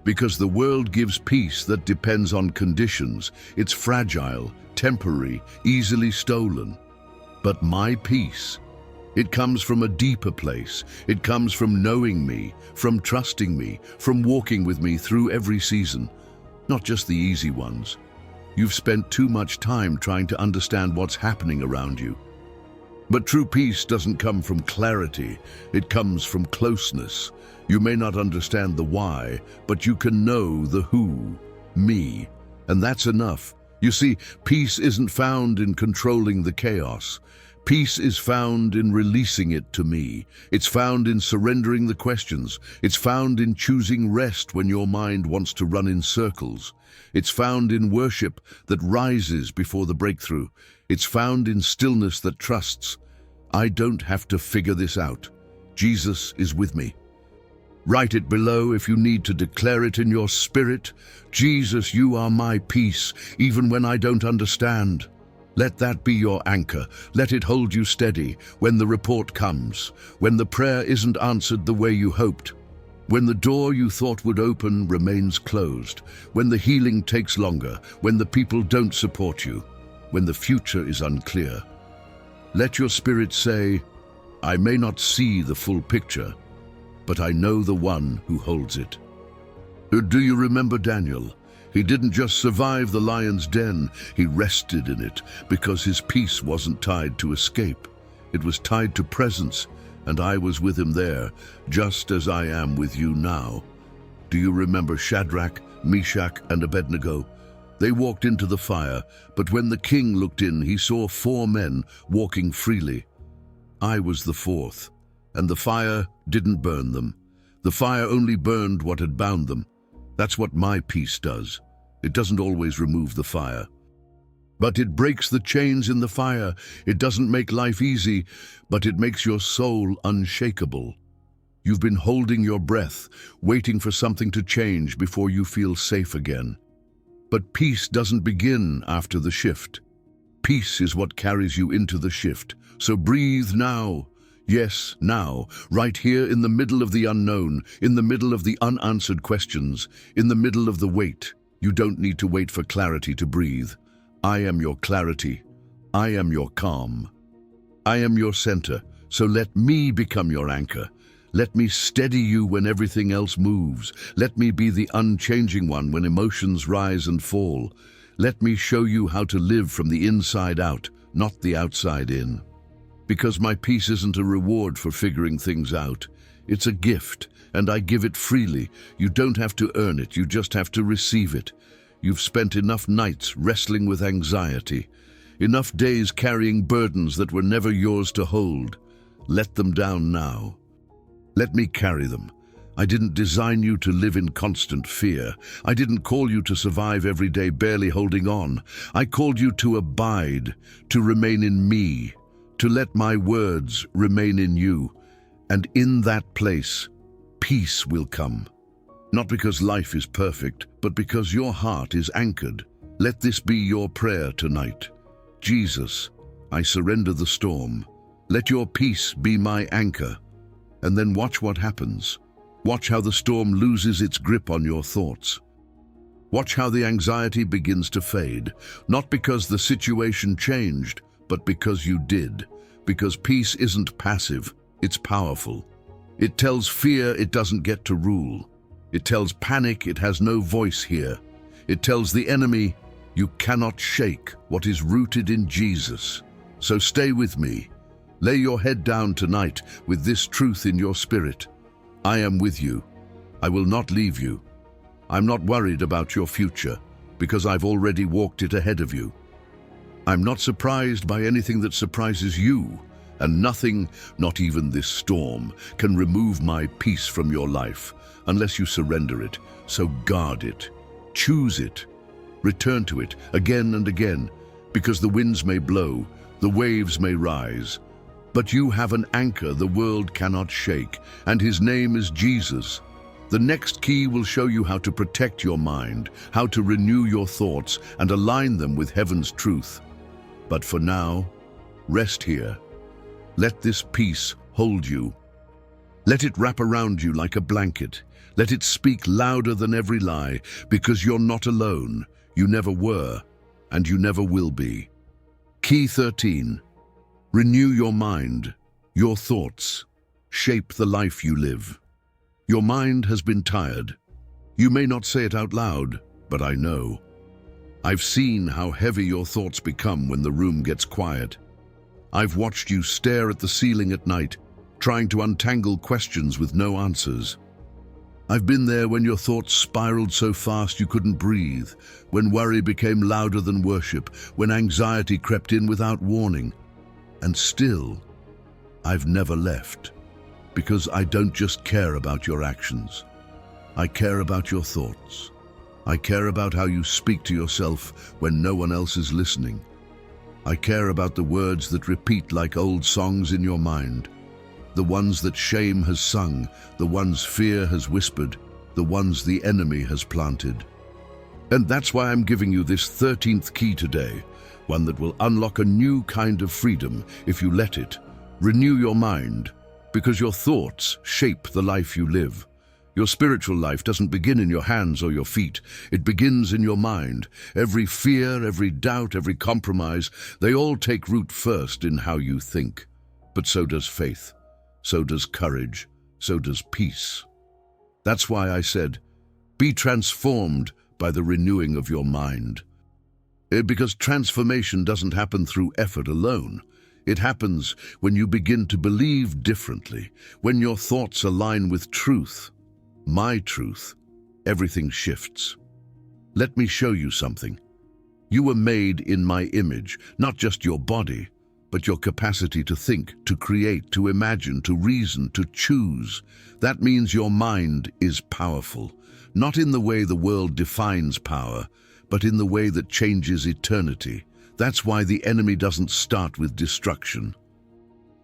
Because the world gives peace that depends on conditions. It's fragile, temporary, easily stolen. But my peace, it comes from a deeper place. It comes from knowing me, from trusting me, from walking with me through every season, not just the easy ones. You've spent too much time trying to understand what's happening around you. But true peace doesn't come from clarity, it comes from closeness. You may not understand the why, but you can know the who, me, and that's enough. You see, peace isn't found in controlling the chaos. Peace is found in releasing it to me. It's found in surrendering the questions. It's found in choosing rest when your mind wants to run in circles. It's found in worship that rises before the breakthrough. It's found in stillness that trusts. I don't have to figure this out. Jesus is with me. Write it below if you need to declare it in your spirit. Jesus, you are my peace, even when I don't understand. Let that be your anchor. Let it hold you steady when the report comes, when the prayer isn't answered the way you hoped, when the door you thought would open remains closed, when the healing takes longer, when the people don't support you, when the future is unclear. Let your spirit say, "I may not see the full picture, but I know the one who holds it." Do you remember Daniel? He didn't just survive the lion's den, he rested in it because his peace wasn't tied to escape. It was tied to presence, and I was with him there, just as I am with you now. Do you remember Shadrach, Meshach, and Abednego? They walked into the fire, but when the king looked in, he saw 4 men walking freely. I was the 4th, and the fire didn't burn them. The fire only burned what had bound them. That's what my peace does. It doesn't always remove the fire, But it breaks the chains in the fire. It doesn't make life easy, but it makes your soul unshakable. You've been holding your breath, waiting for something to change before you feel safe again. But peace doesn't begin after the shift. Peace is what carries you into the shift. So breathe now. Yes, now, right here in the middle of the unknown, in the middle of the unanswered questions, in the middle of the wait. You don't need to wait for clarity to breathe. I am your clarity. I am your calm. I am your center, so let me become your anchor. Let me steady you when everything else moves. Let me be the unchanging one when emotions rise and fall. Let me show you how to live from the inside out, not the outside in. Because my peace isn't a reward for figuring things out. It's a gift, and I give it freely. You don't have to earn it, you just have to receive it. You've spent enough nights wrestling with anxiety, enough days carrying burdens that were never yours to hold. Let them down now. Let me carry them. I didn't design you to live in constant fear. I didn't call you to survive every day barely holding on. I called you to abide, to remain in me, to let my words remain in you. And in that place, peace will come. Not because life is perfect, but because your heart is anchored. Let this be your prayer tonight. Jesus, I surrender the storm. Let your peace be my anchor. And then watch what happens. Watch how the storm loses its grip on your thoughts. Watch how the anxiety begins to fade, not because the situation changed, but because you did. Because peace isn't passive, it's powerful. It tells fear it doesn't get to rule. It tells panic it has no voice here. It tells the enemy, you cannot shake what is rooted in Jesus. So stay with me. Lay your head down tonight with this truth in your spirit. I am with you. I will not leave you. I'm not worried about your future because I've already walked it ahead of you. I'm not surprised by anything that surprises you, and nothing, not even this storm, can remove my peace from your life unless you surrender it. So guard it. Choose it. Return to it again and again, because the winds may blow, the waves may rise, but you have an anchor the world cannot shake, and his name is Jesus. The next key will show you how to protect your mind, how to renew your thoughts and align them with heaven's truth. But for now, rest here. Let this peace hold you. Let it wrap around you like a blanket. Let it speak louder than every lie, because you're not alone. You never were, and you never will be. Key 13. Renew your mind. Your thoughts shape the life you live. Your mind has been tired. You may not say it out loud, but I know. I've seen how heavy your thoughts become when the room gets quiet. I've watched you stare at the ceiling at night, trying to untangle questions with no answers. I've been there when your thoughts spiraled so fast you couldn't breathe, when worry became louder than worship, when anxiety crept in without warning. And still, I've never left, because I don't just care about your actions. I care about your thoughts. I care about how you speak to yourself when no one else is listening. I care about the words that repeat like old songs in your mind, the ones that shame has sung, the ones fear has whispered, the ones the enemy has planted. And that's why I'm giving you this 13th key today, one that will unlock a new kind of freedom if you let it. Renew your mind, because your thoughts shape the life you live. Your spiritual life doesn't begin in your hands or your feet. It begins in your mind. Every fear, every doubt, every compromise, they all take root first in how you think. But so does faith. So does courage. So does peace. That's why I said, be transformed by the renewing of your mind. Because transformation doesn't happen through effort alone. It happens when you begin to believe differently, when your thoughts align with truth. My truth. Everything shifts. Let me show you something. You were made in my image, not just your body, but your capacity to think, to create, to imagine, to reason, to choose. That means your mind is powerful, not in the way the world defines power, but in the way that changes eternity. That's why the enemy doesn't start with destruction.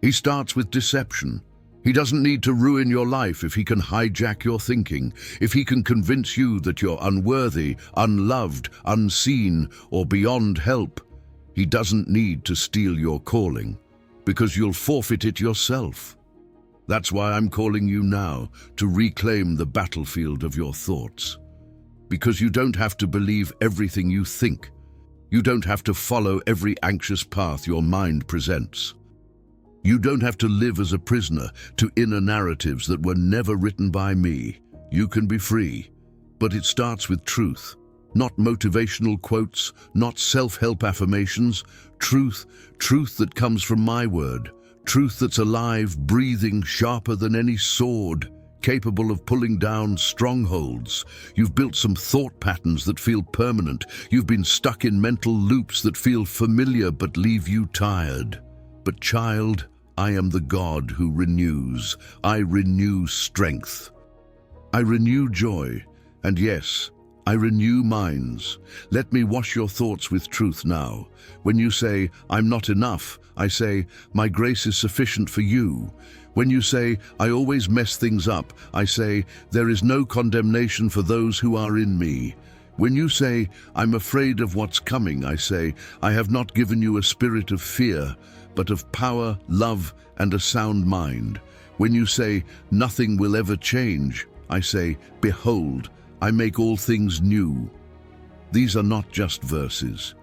He starts with deception. He doesn't need to ruin your life if he can hijack your thinking, if he can convince you that you're unworthy, unloved, unseen, or beyond help. He doesn't need to steal your calling, because you'll forfeit it yourself. That's why I'm calling you now to reclaim the battlefield of your thoughts. Because you don't have to believe everything you think. You don't have to follow every anxious path your mind presents. You don't have to live as a prisoner to inner narratives that were never written by me. You can be free, but it starts with truth. Not motivational quotes, not self-help affirmations. Truth that comes from my word. Truth that's alive, breathing, sharper than any sword, capable of pulling down strongholds. You've built some thought patterns that feel permanent. You've been stuck in mental loops that feel familiar but leave you tired. But child, I am the God who renews. I renew strength. I renew joy. And yes, I renew minds. Let me wash your thoughts with truth now. When you say, I'm not enough, I say, my grace is sufficient for you. When you say, I always mess things up, I say, there is no condemnation for those who are in me. When you say, I'm afraid of what's coming, I say, I have not given you a spirit of fear, but of power, love, and a sound mind. When you say, nothing will ever change, I say, behold, I make all things new. These are not just verses.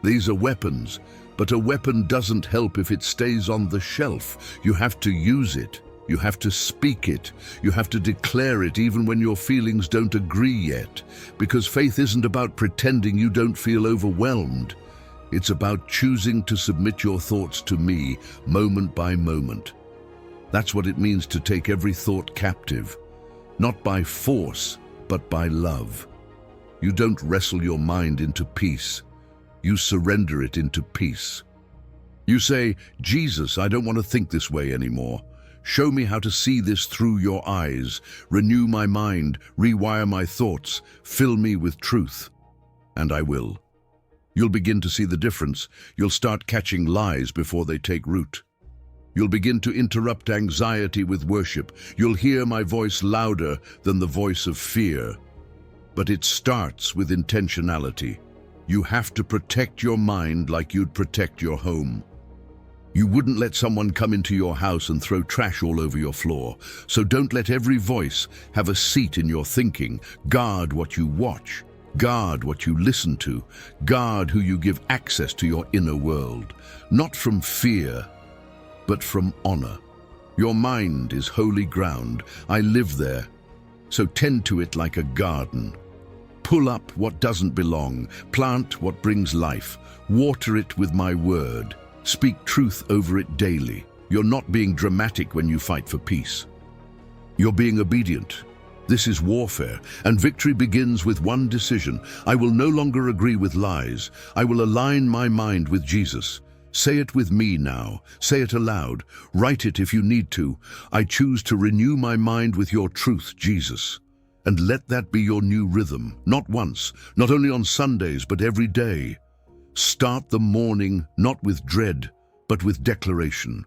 These are weapons, but a weapon doesn't help if it stays on the shelf. You have to use it. You have to speak it. You have to declare it even when your feelings don't agree yet. Because faith isn't about pretending you don't feel overwhelmed. It's about choosing to submit your thoughts to me, moment by moment. That's what it means to take every thought captive, not by force, but by love. You don't wrestle your mind into peace. You surrender it into peace. You say, Jesus, I don't want to think this way anymore. Show me how to see this through your eyes. Renew my mind, rewire my thoughts, fill me with truth. And I will. You'll begin to see the difference. You'll start catching lies before they take root. You'll begin to interrupt anxiety with worship. You'll hear my voice louder than the voice of fear. But it starts with intentionality. You have to protect your mind like you'd protect your home. You wouldn't let someone come into your house and throw trash all over your floor. So don't let every voice have a seat in your thinking. Guard what you watch. Guard what you listen to. Guard who you give access to your inner world. Not from fear, but from honor. Your mind is holy ground. I live there. So tend to it like a garden. Pull up what doesn't belong. Plant what brings life. Water it with my word. Speak truth over it daily. You're not being dramatic when you fight for peace. You're being obedient. This is warfare, and victory begins with one decision. I will no longer agree with lies. I will align my mind with Jesus. Say it with me now. Say it aloud. Write it if you need to. I choose to renew my mind with your truth, Jesus. And let that be your new rhythm, not once, not only on Sundays, but every day. Start the morning not with dread, but with declaration.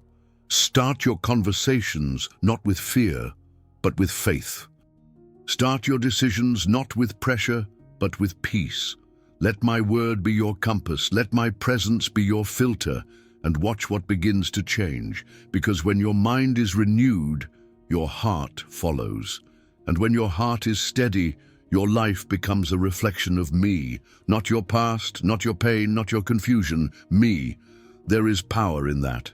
Start your conversations not with fear, but with faith. Start your decisions not with pressure, but with peace. Let my word be your compass. Let my presence be your filter, and watch what begins to change. Because when your mind is renewed, your heart follows. And when your heart is steady, your life becomes a reflection of me. Not your past, not your pain, not your confusion. Me. There is power in that.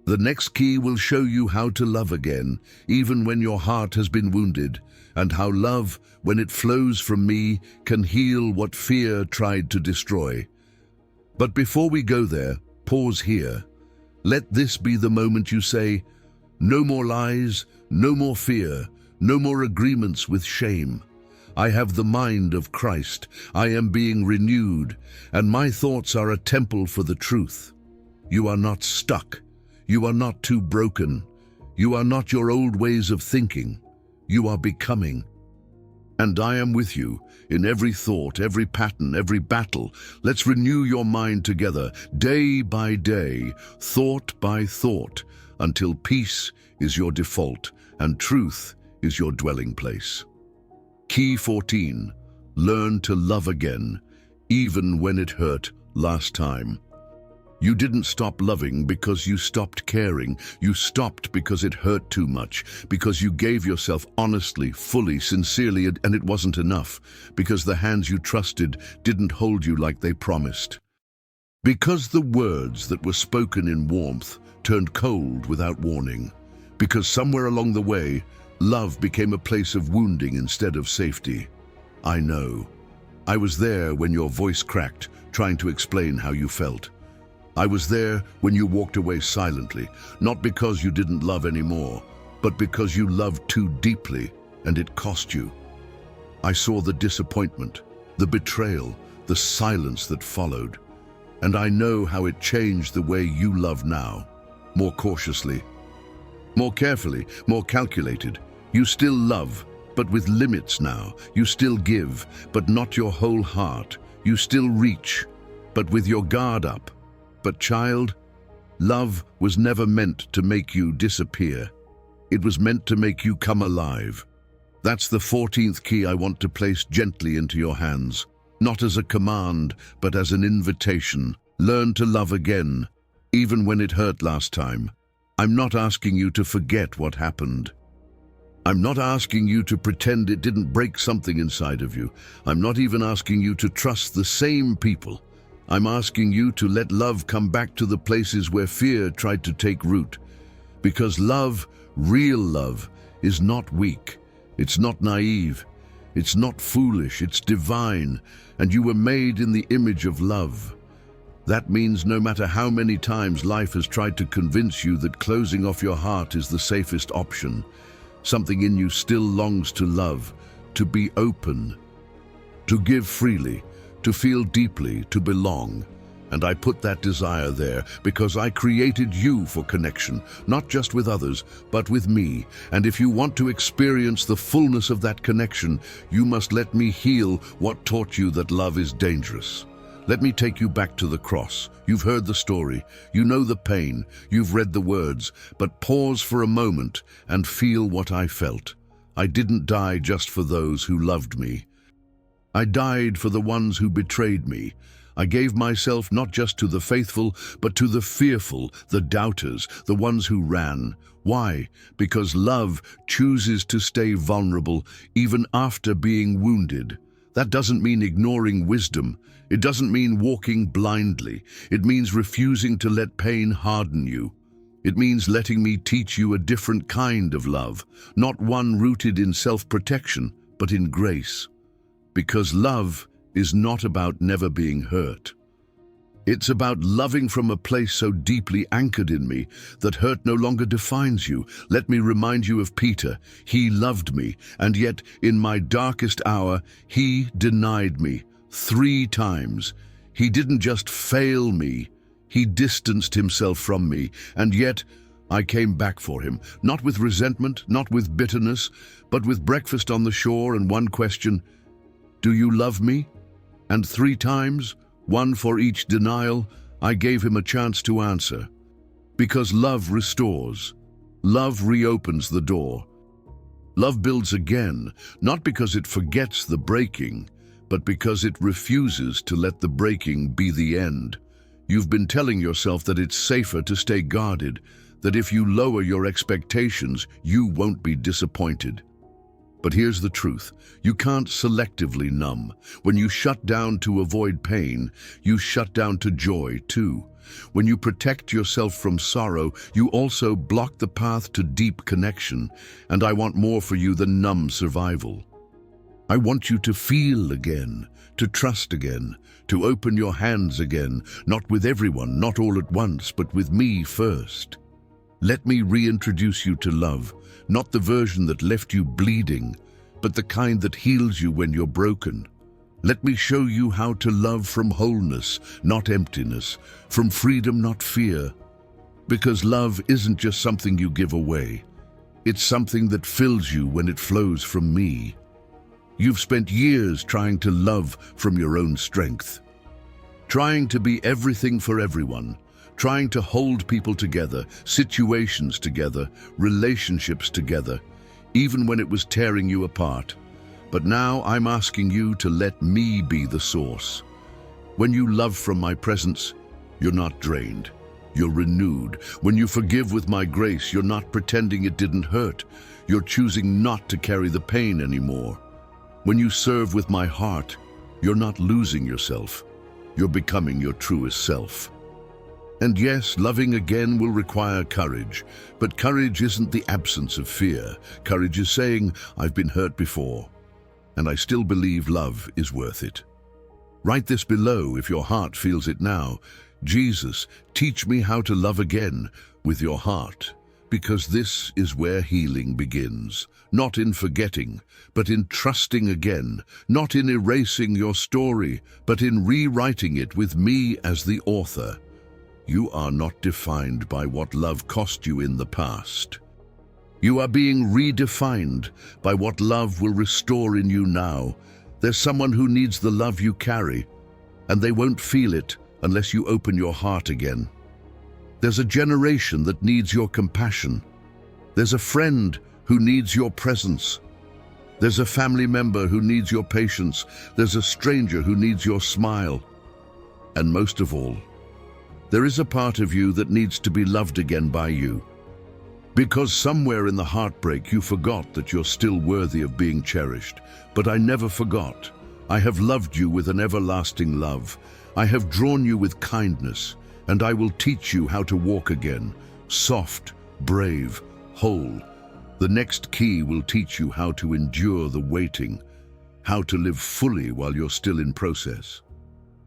The next key will show you how to love again, even when your heart has been wounded, and how love, when it flows from me, can heal what fear tried to destroy. But before we go there, pause here. Let this be the moment you say, no more lies, no more fear, no more agreements with shame. I have the mind of Christ. I am being renewed, and my thoughts are a temple for the truth. You are not stuck. You are not too broken. You are not your old ways of thinking. You are becoming. And I am with you in every thought, every pattern, every battle. Let's renew your mind together, day by day, thought by thought, until peace is your default and truth is your dwelling place. Key 14. Learn to love again, even when it hurt last time. You didn't stop loving because you stopped caring. You stopped because it hurt too much, because you gave yourself honestly, fully, sincerely, and it wasn't enough, because the hands you trusted didn't hold you like they promised. Because the words that were spoken in warmth turned cold without warning. Because somewhere along the way, love became a place of wounding instead of safety. I know. I was there when your voice cracked, trying to explain how you felt. I was there when you walked away silently, not because you didn't love anymore, but because you loved too deeply and it cost you. I saw the disappointment, the betrayal, the silence that followed, and I know how it changed the way you love now. More cautiously, more carefully, more calculated. You still love, but with limits now. You still give, but not your whole heart. You still reach, but with your guard up. But child, love was never meant to make you disappear. It was meant to make you come alive. That's the 14th key I want to place gently into your hands. Not as a command, but as an invitation. Learn to love again, even when it hurt last time. I'm not asking you to forget what happened. I'm not asking you to pretend it didn't break something inside of you. I'm not even asking you to trust the same people. I'm asking you to let love come back to the places where fear tried to take root. Because love, real love, is not weak. It's not naive. It's not foolish. It's divine. And you were made in the image of love. That means no matter how many times life has tried to convince you that closing off your heart is the safest option, something in you still longs to love, to be open, to give freely, to feel deeply, to belong. And I put that desire there because I created you for connection, not just with others, but with me. And if you want to experience the fullness of that connection, you must let me heal what taught you that love is dangerous. Let me take you back to the cross. You've heard the story, you know the pain, you've read the words, but pause for a moment and feel what I felt. I didn't die just for those who loved me. I died for the ones who betrayed me. I gave myself not just to the faithful, but to the fearful, the doubters, the ones who ran. Why? Because love chooses to stay vulnerable even after being wounded. That doesn't mean ignoring wisdom. It doesn't mean walking blindly. It means refusing to let pain harden you. It means letting me teach you a different kind of love, not one rooted in self-protection, but in grace. Because love is not about never being hurt. It's about loving from a place so deeply anchored in me that hurt no longer defines you. Let me remind you of Peter. He loved me, and yet in my darkest hour, he denied me 3 times. He didn't just fail me, he distanced himself from me, and yet I came back for him, not with resentment, not with bitterness, but with breakfast on the shore and one question: do you love me? And 3 times, one for each denial, I gave him a chance to answer. Because love restores. Love reopens the door. Love builds again, not because it forgets the breaking, but because it refuses to let the breaking be the end. You've been telling yourself that it's safer to stay guarded, that if you lower your expectations, you won't be disappointed. But here's the truth. You can't selectively numb. When you shut down to avoid pain, you shut down to joy too. When you protect yourself from sorrow, you also block the path to deep connection. And I want more for you than numb survival. I want you to feel again, to trust again, to open your hands again, not with everyone, not all at once, but with me first. Let me reintroduce you to love, not the version that left you bleeding, but the kind that heals you when you're broken. Let me show you how to love from wholeness, not emptiness, from freedom, not fear. Because love isn't just something you give away. It's something that fills you when it flows from me. You've spent years trying to love from your own strength, trying to be everything for everyone, trying to hold people together, situations together, relationships together, even when it was tearing you apart. But now I'm asking you to let me be the source. When you love from my presence, you're not drained. You're renewed. When you forgive with my grace, you're not pretending it didn't hurt. You're choosing not to carry the pain anymore. When you serve with my heart, you're not losing yourself. You're becoming your truest self. And yes, loving again will require courage, but courage isn't the absence of fear. Courage is saying, I've been hurt before, and I still believe love is worth it. Write this below if your heart feels it now. Jesus, teach me how to love again with your heart, because this is where healing begins. Not in forgetting, but in trusting again. Not in erasing your story, but in rewriting it with me as the author. You are not defined by what love cost you in the past. You are being redefined by what love will restore in you now. There's someone who needs the love you carry, and they won't feel it unless you open your heart again. There's a generation that needs your compassion. There's a friend who needs your presence. There's a family member who needs your patience. There's a stranger who needs your smile. And most of all, there is a part of you that needs to be loved again by you. Because somewhere in the heartbreak you forgot that you're still worthy of being cherished. But I never forgot. I have loved you with an everlasting love. I have drawn you with kindness, and I will teach you how to walk again, soft, brave, whole. The next key will teach you how to endure the waiting, how to live fully while you're still in process.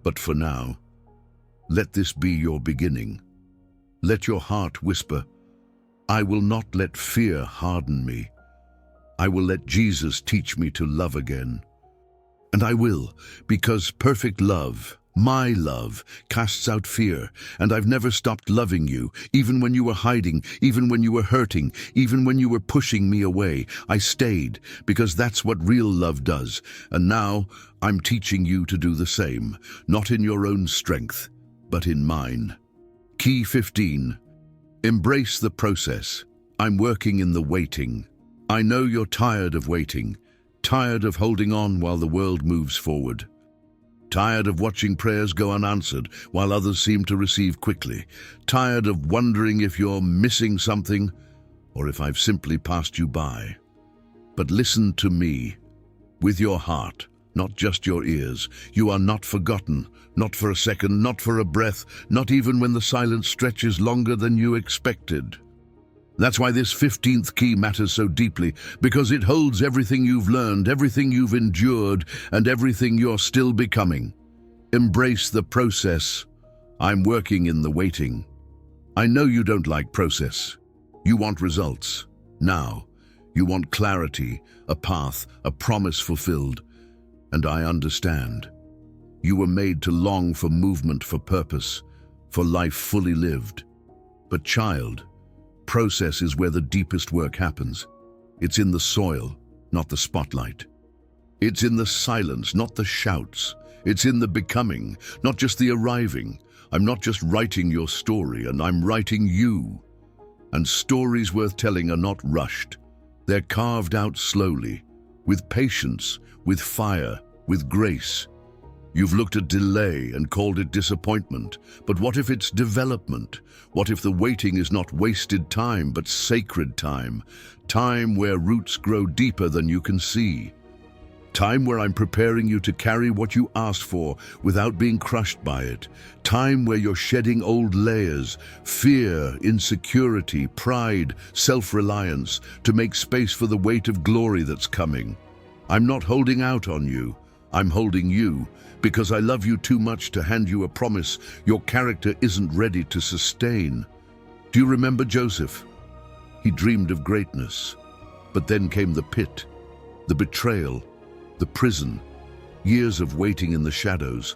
But for now, let this be your beginning. Let your heart whisper, I will not let fear harden me. I will let Jesus teach me to love again. And I will, because perfect love, my love, casts out fear, and I've never stopped loving you, even when you were hiding, even when you were hurting, even when you were pushing me away. I stayed, because that's what real love does, and now I'm teaching you to do the same, not in your own strength, but in mine. Key 15. Embrace the process. I'm working in the waiting. I know you're tired of waiting, tired of holding on while the world moves forward. Tired of watching prayers go unanswered while others seem to receive quickly. Tired of wondering if you're missing something or if I've simply passed you by. But listen to me with your heart, not just your ears. You are not forgotten, not for a second, not for a breath, not even when the silence stretches longer than you expected. That's why this 15th key matters so deeply, because it holds everything you've learned, everything you've endured, and everything you're still becoming. Embrace the process. I'm working in the waiting. I know you don't like process. You want results. Now. You want clarity, a path, a promise fulfilled. And I understand. You were made to long for movement, for purpose, for life fully lived. But child, process is where the deepest work happens. It's in the soil, not the spotlight. It's in the silence, not the shouts. It's in the becoming, not just the arriving. I'm not just writing your story, and I'm writing you. And stories worth telling are not rushed. They're carved out slowly, with patience, with fire, with grace. You've looked at delay and called it disappointment, but what if it's development? What if the waiting is not wasted time, but sacred time? Time where roots grow deeper than you can see. Time where I'm preparing you to carry what you asked for without being crushed by it. Time where you're shedding old layers, fear, insecurity, pride, self-reliance, to make space for the weight of glory that's coming. I'm not holding out on you. I'm holding you, because I love you too much to hand you a promise your character isn't ready to sustain. Do you remember Joseph? He dreamed of greatness, but then came the pit, the betrayal, the prison, years of waiting in the shadows.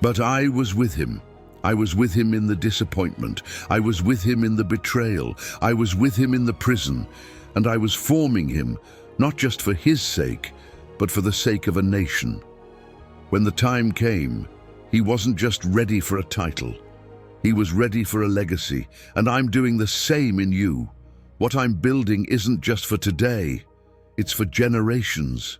But I was with him. I was with him in the disappointment. I was with him in the betrayal. I was with him in the prison. And I was forming him, not just for his sake, but for the sake of a nation. When the time came, he wasn't just ready for a title. He was ready for a legacy, and I'm doing the same in you. What I'm building isn't just for today, it's for generations.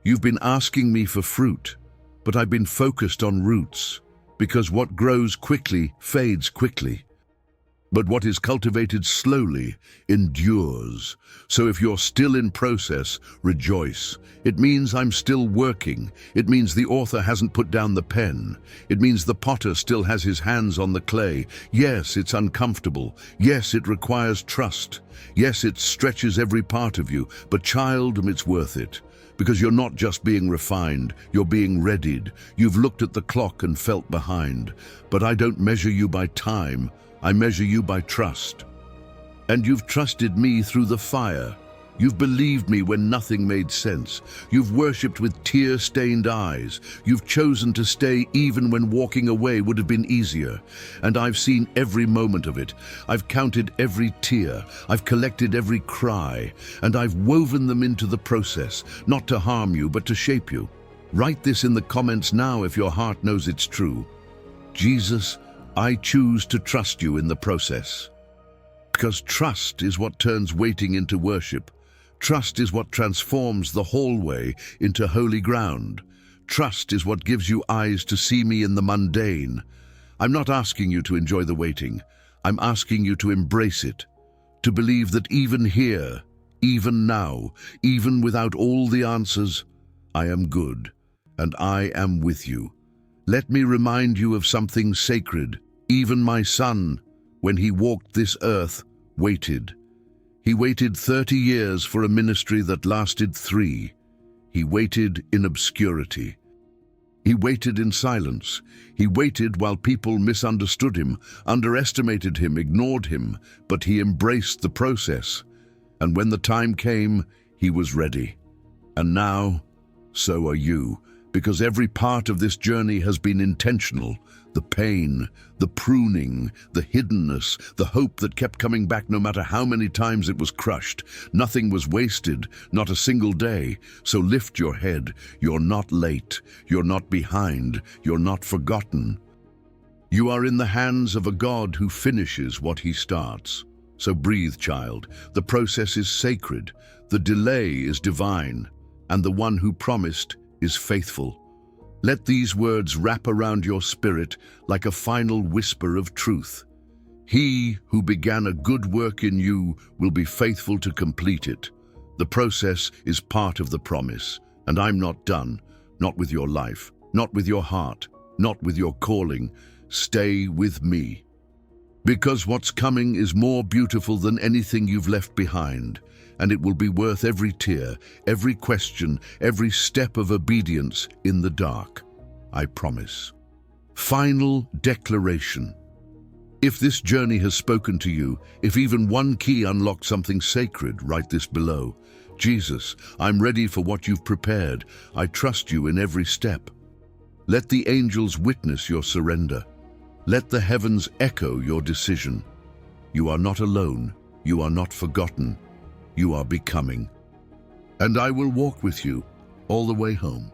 You've been asking me for fruit, but I've been focused on roots, because what grows quickly fades quickly. But what is cultivated slowly endures. So if you're still in process, rejoice. It means I'm still working. It means the author hasn't put down the pen. It means the potter still has his hands on the clay. Yes, it's uncomfortable. Yes, it requires trust. Yes, it stretches every part of you. But child, it's worth it. Because you're not just being refined, you're being readied. You've looked at the clock and felt behind. But I don't measure you by time. I measure you by trust. And you've trusted me through the fire. You've believed me when nothing made sense. You've worshipped with tear-stained eyes. You've chosen to stay even when walking away would have been easier. And I've seen every moment of it. I've counted every tear. I've collected every cry. And I've woven them into the process, not to harm you, but to shape you. Write this in the comments now if your heart knows it's true. Jesus, I choose to trust you in the process. Because trust is what turns waiting into worship. Trust is what transforms the hallway into holy ground. Trust is what gives you eyes to see me in the mundane. I'm not asking you to enjoy the waiting. I'm asking you to embrace it. To believe that even here, even now, even without all the answers, I am good and I am with you. Let me remind you of something sacred. Even my son, when he walked this earth, waited. He waited 30 years for a ministry that lasted 3. He waited in obscurity. He waited in silence. He waited while people misunderstood him, underestimated him, ignored him, but he embraced the process. And when the time came, he was ready. And now, so are you, because every part of this journey has been intentional. The pain, the pruning, the hiddenness, the hope that kept coming back no matter how many times it was crushed. Nothing was wasted, not a single day. So lift your head. You're not late. You're not behind. You're not forgotten. You are in the hands of a God who finishes what he starts. So breathe, child. The process is sacred. The delay is divine. And the one who promised is faithful. Let these words wrap around your spirit like a final whisper of truth. He who began a good work in you will be faithful to complete it. The process is part of the promise, and I'm not done, not with your life, not with your heart, not with your calling. Stay with me. Because what's coming is more beautiful than anything you've left behind. And it will be worth every tear, every question, every step of obedience in the dark. I promise. Final declaration. If this journey has spoken to you, if even one key unlocked something sacred, write this below. Jesus, I'm ready for what you've prepared. I trust you in every step. Let the angels witness your surrender. Let the heavens echo your decision. You are not alone. You are not forgotten. You are becoming. And I will walk with you all the way home.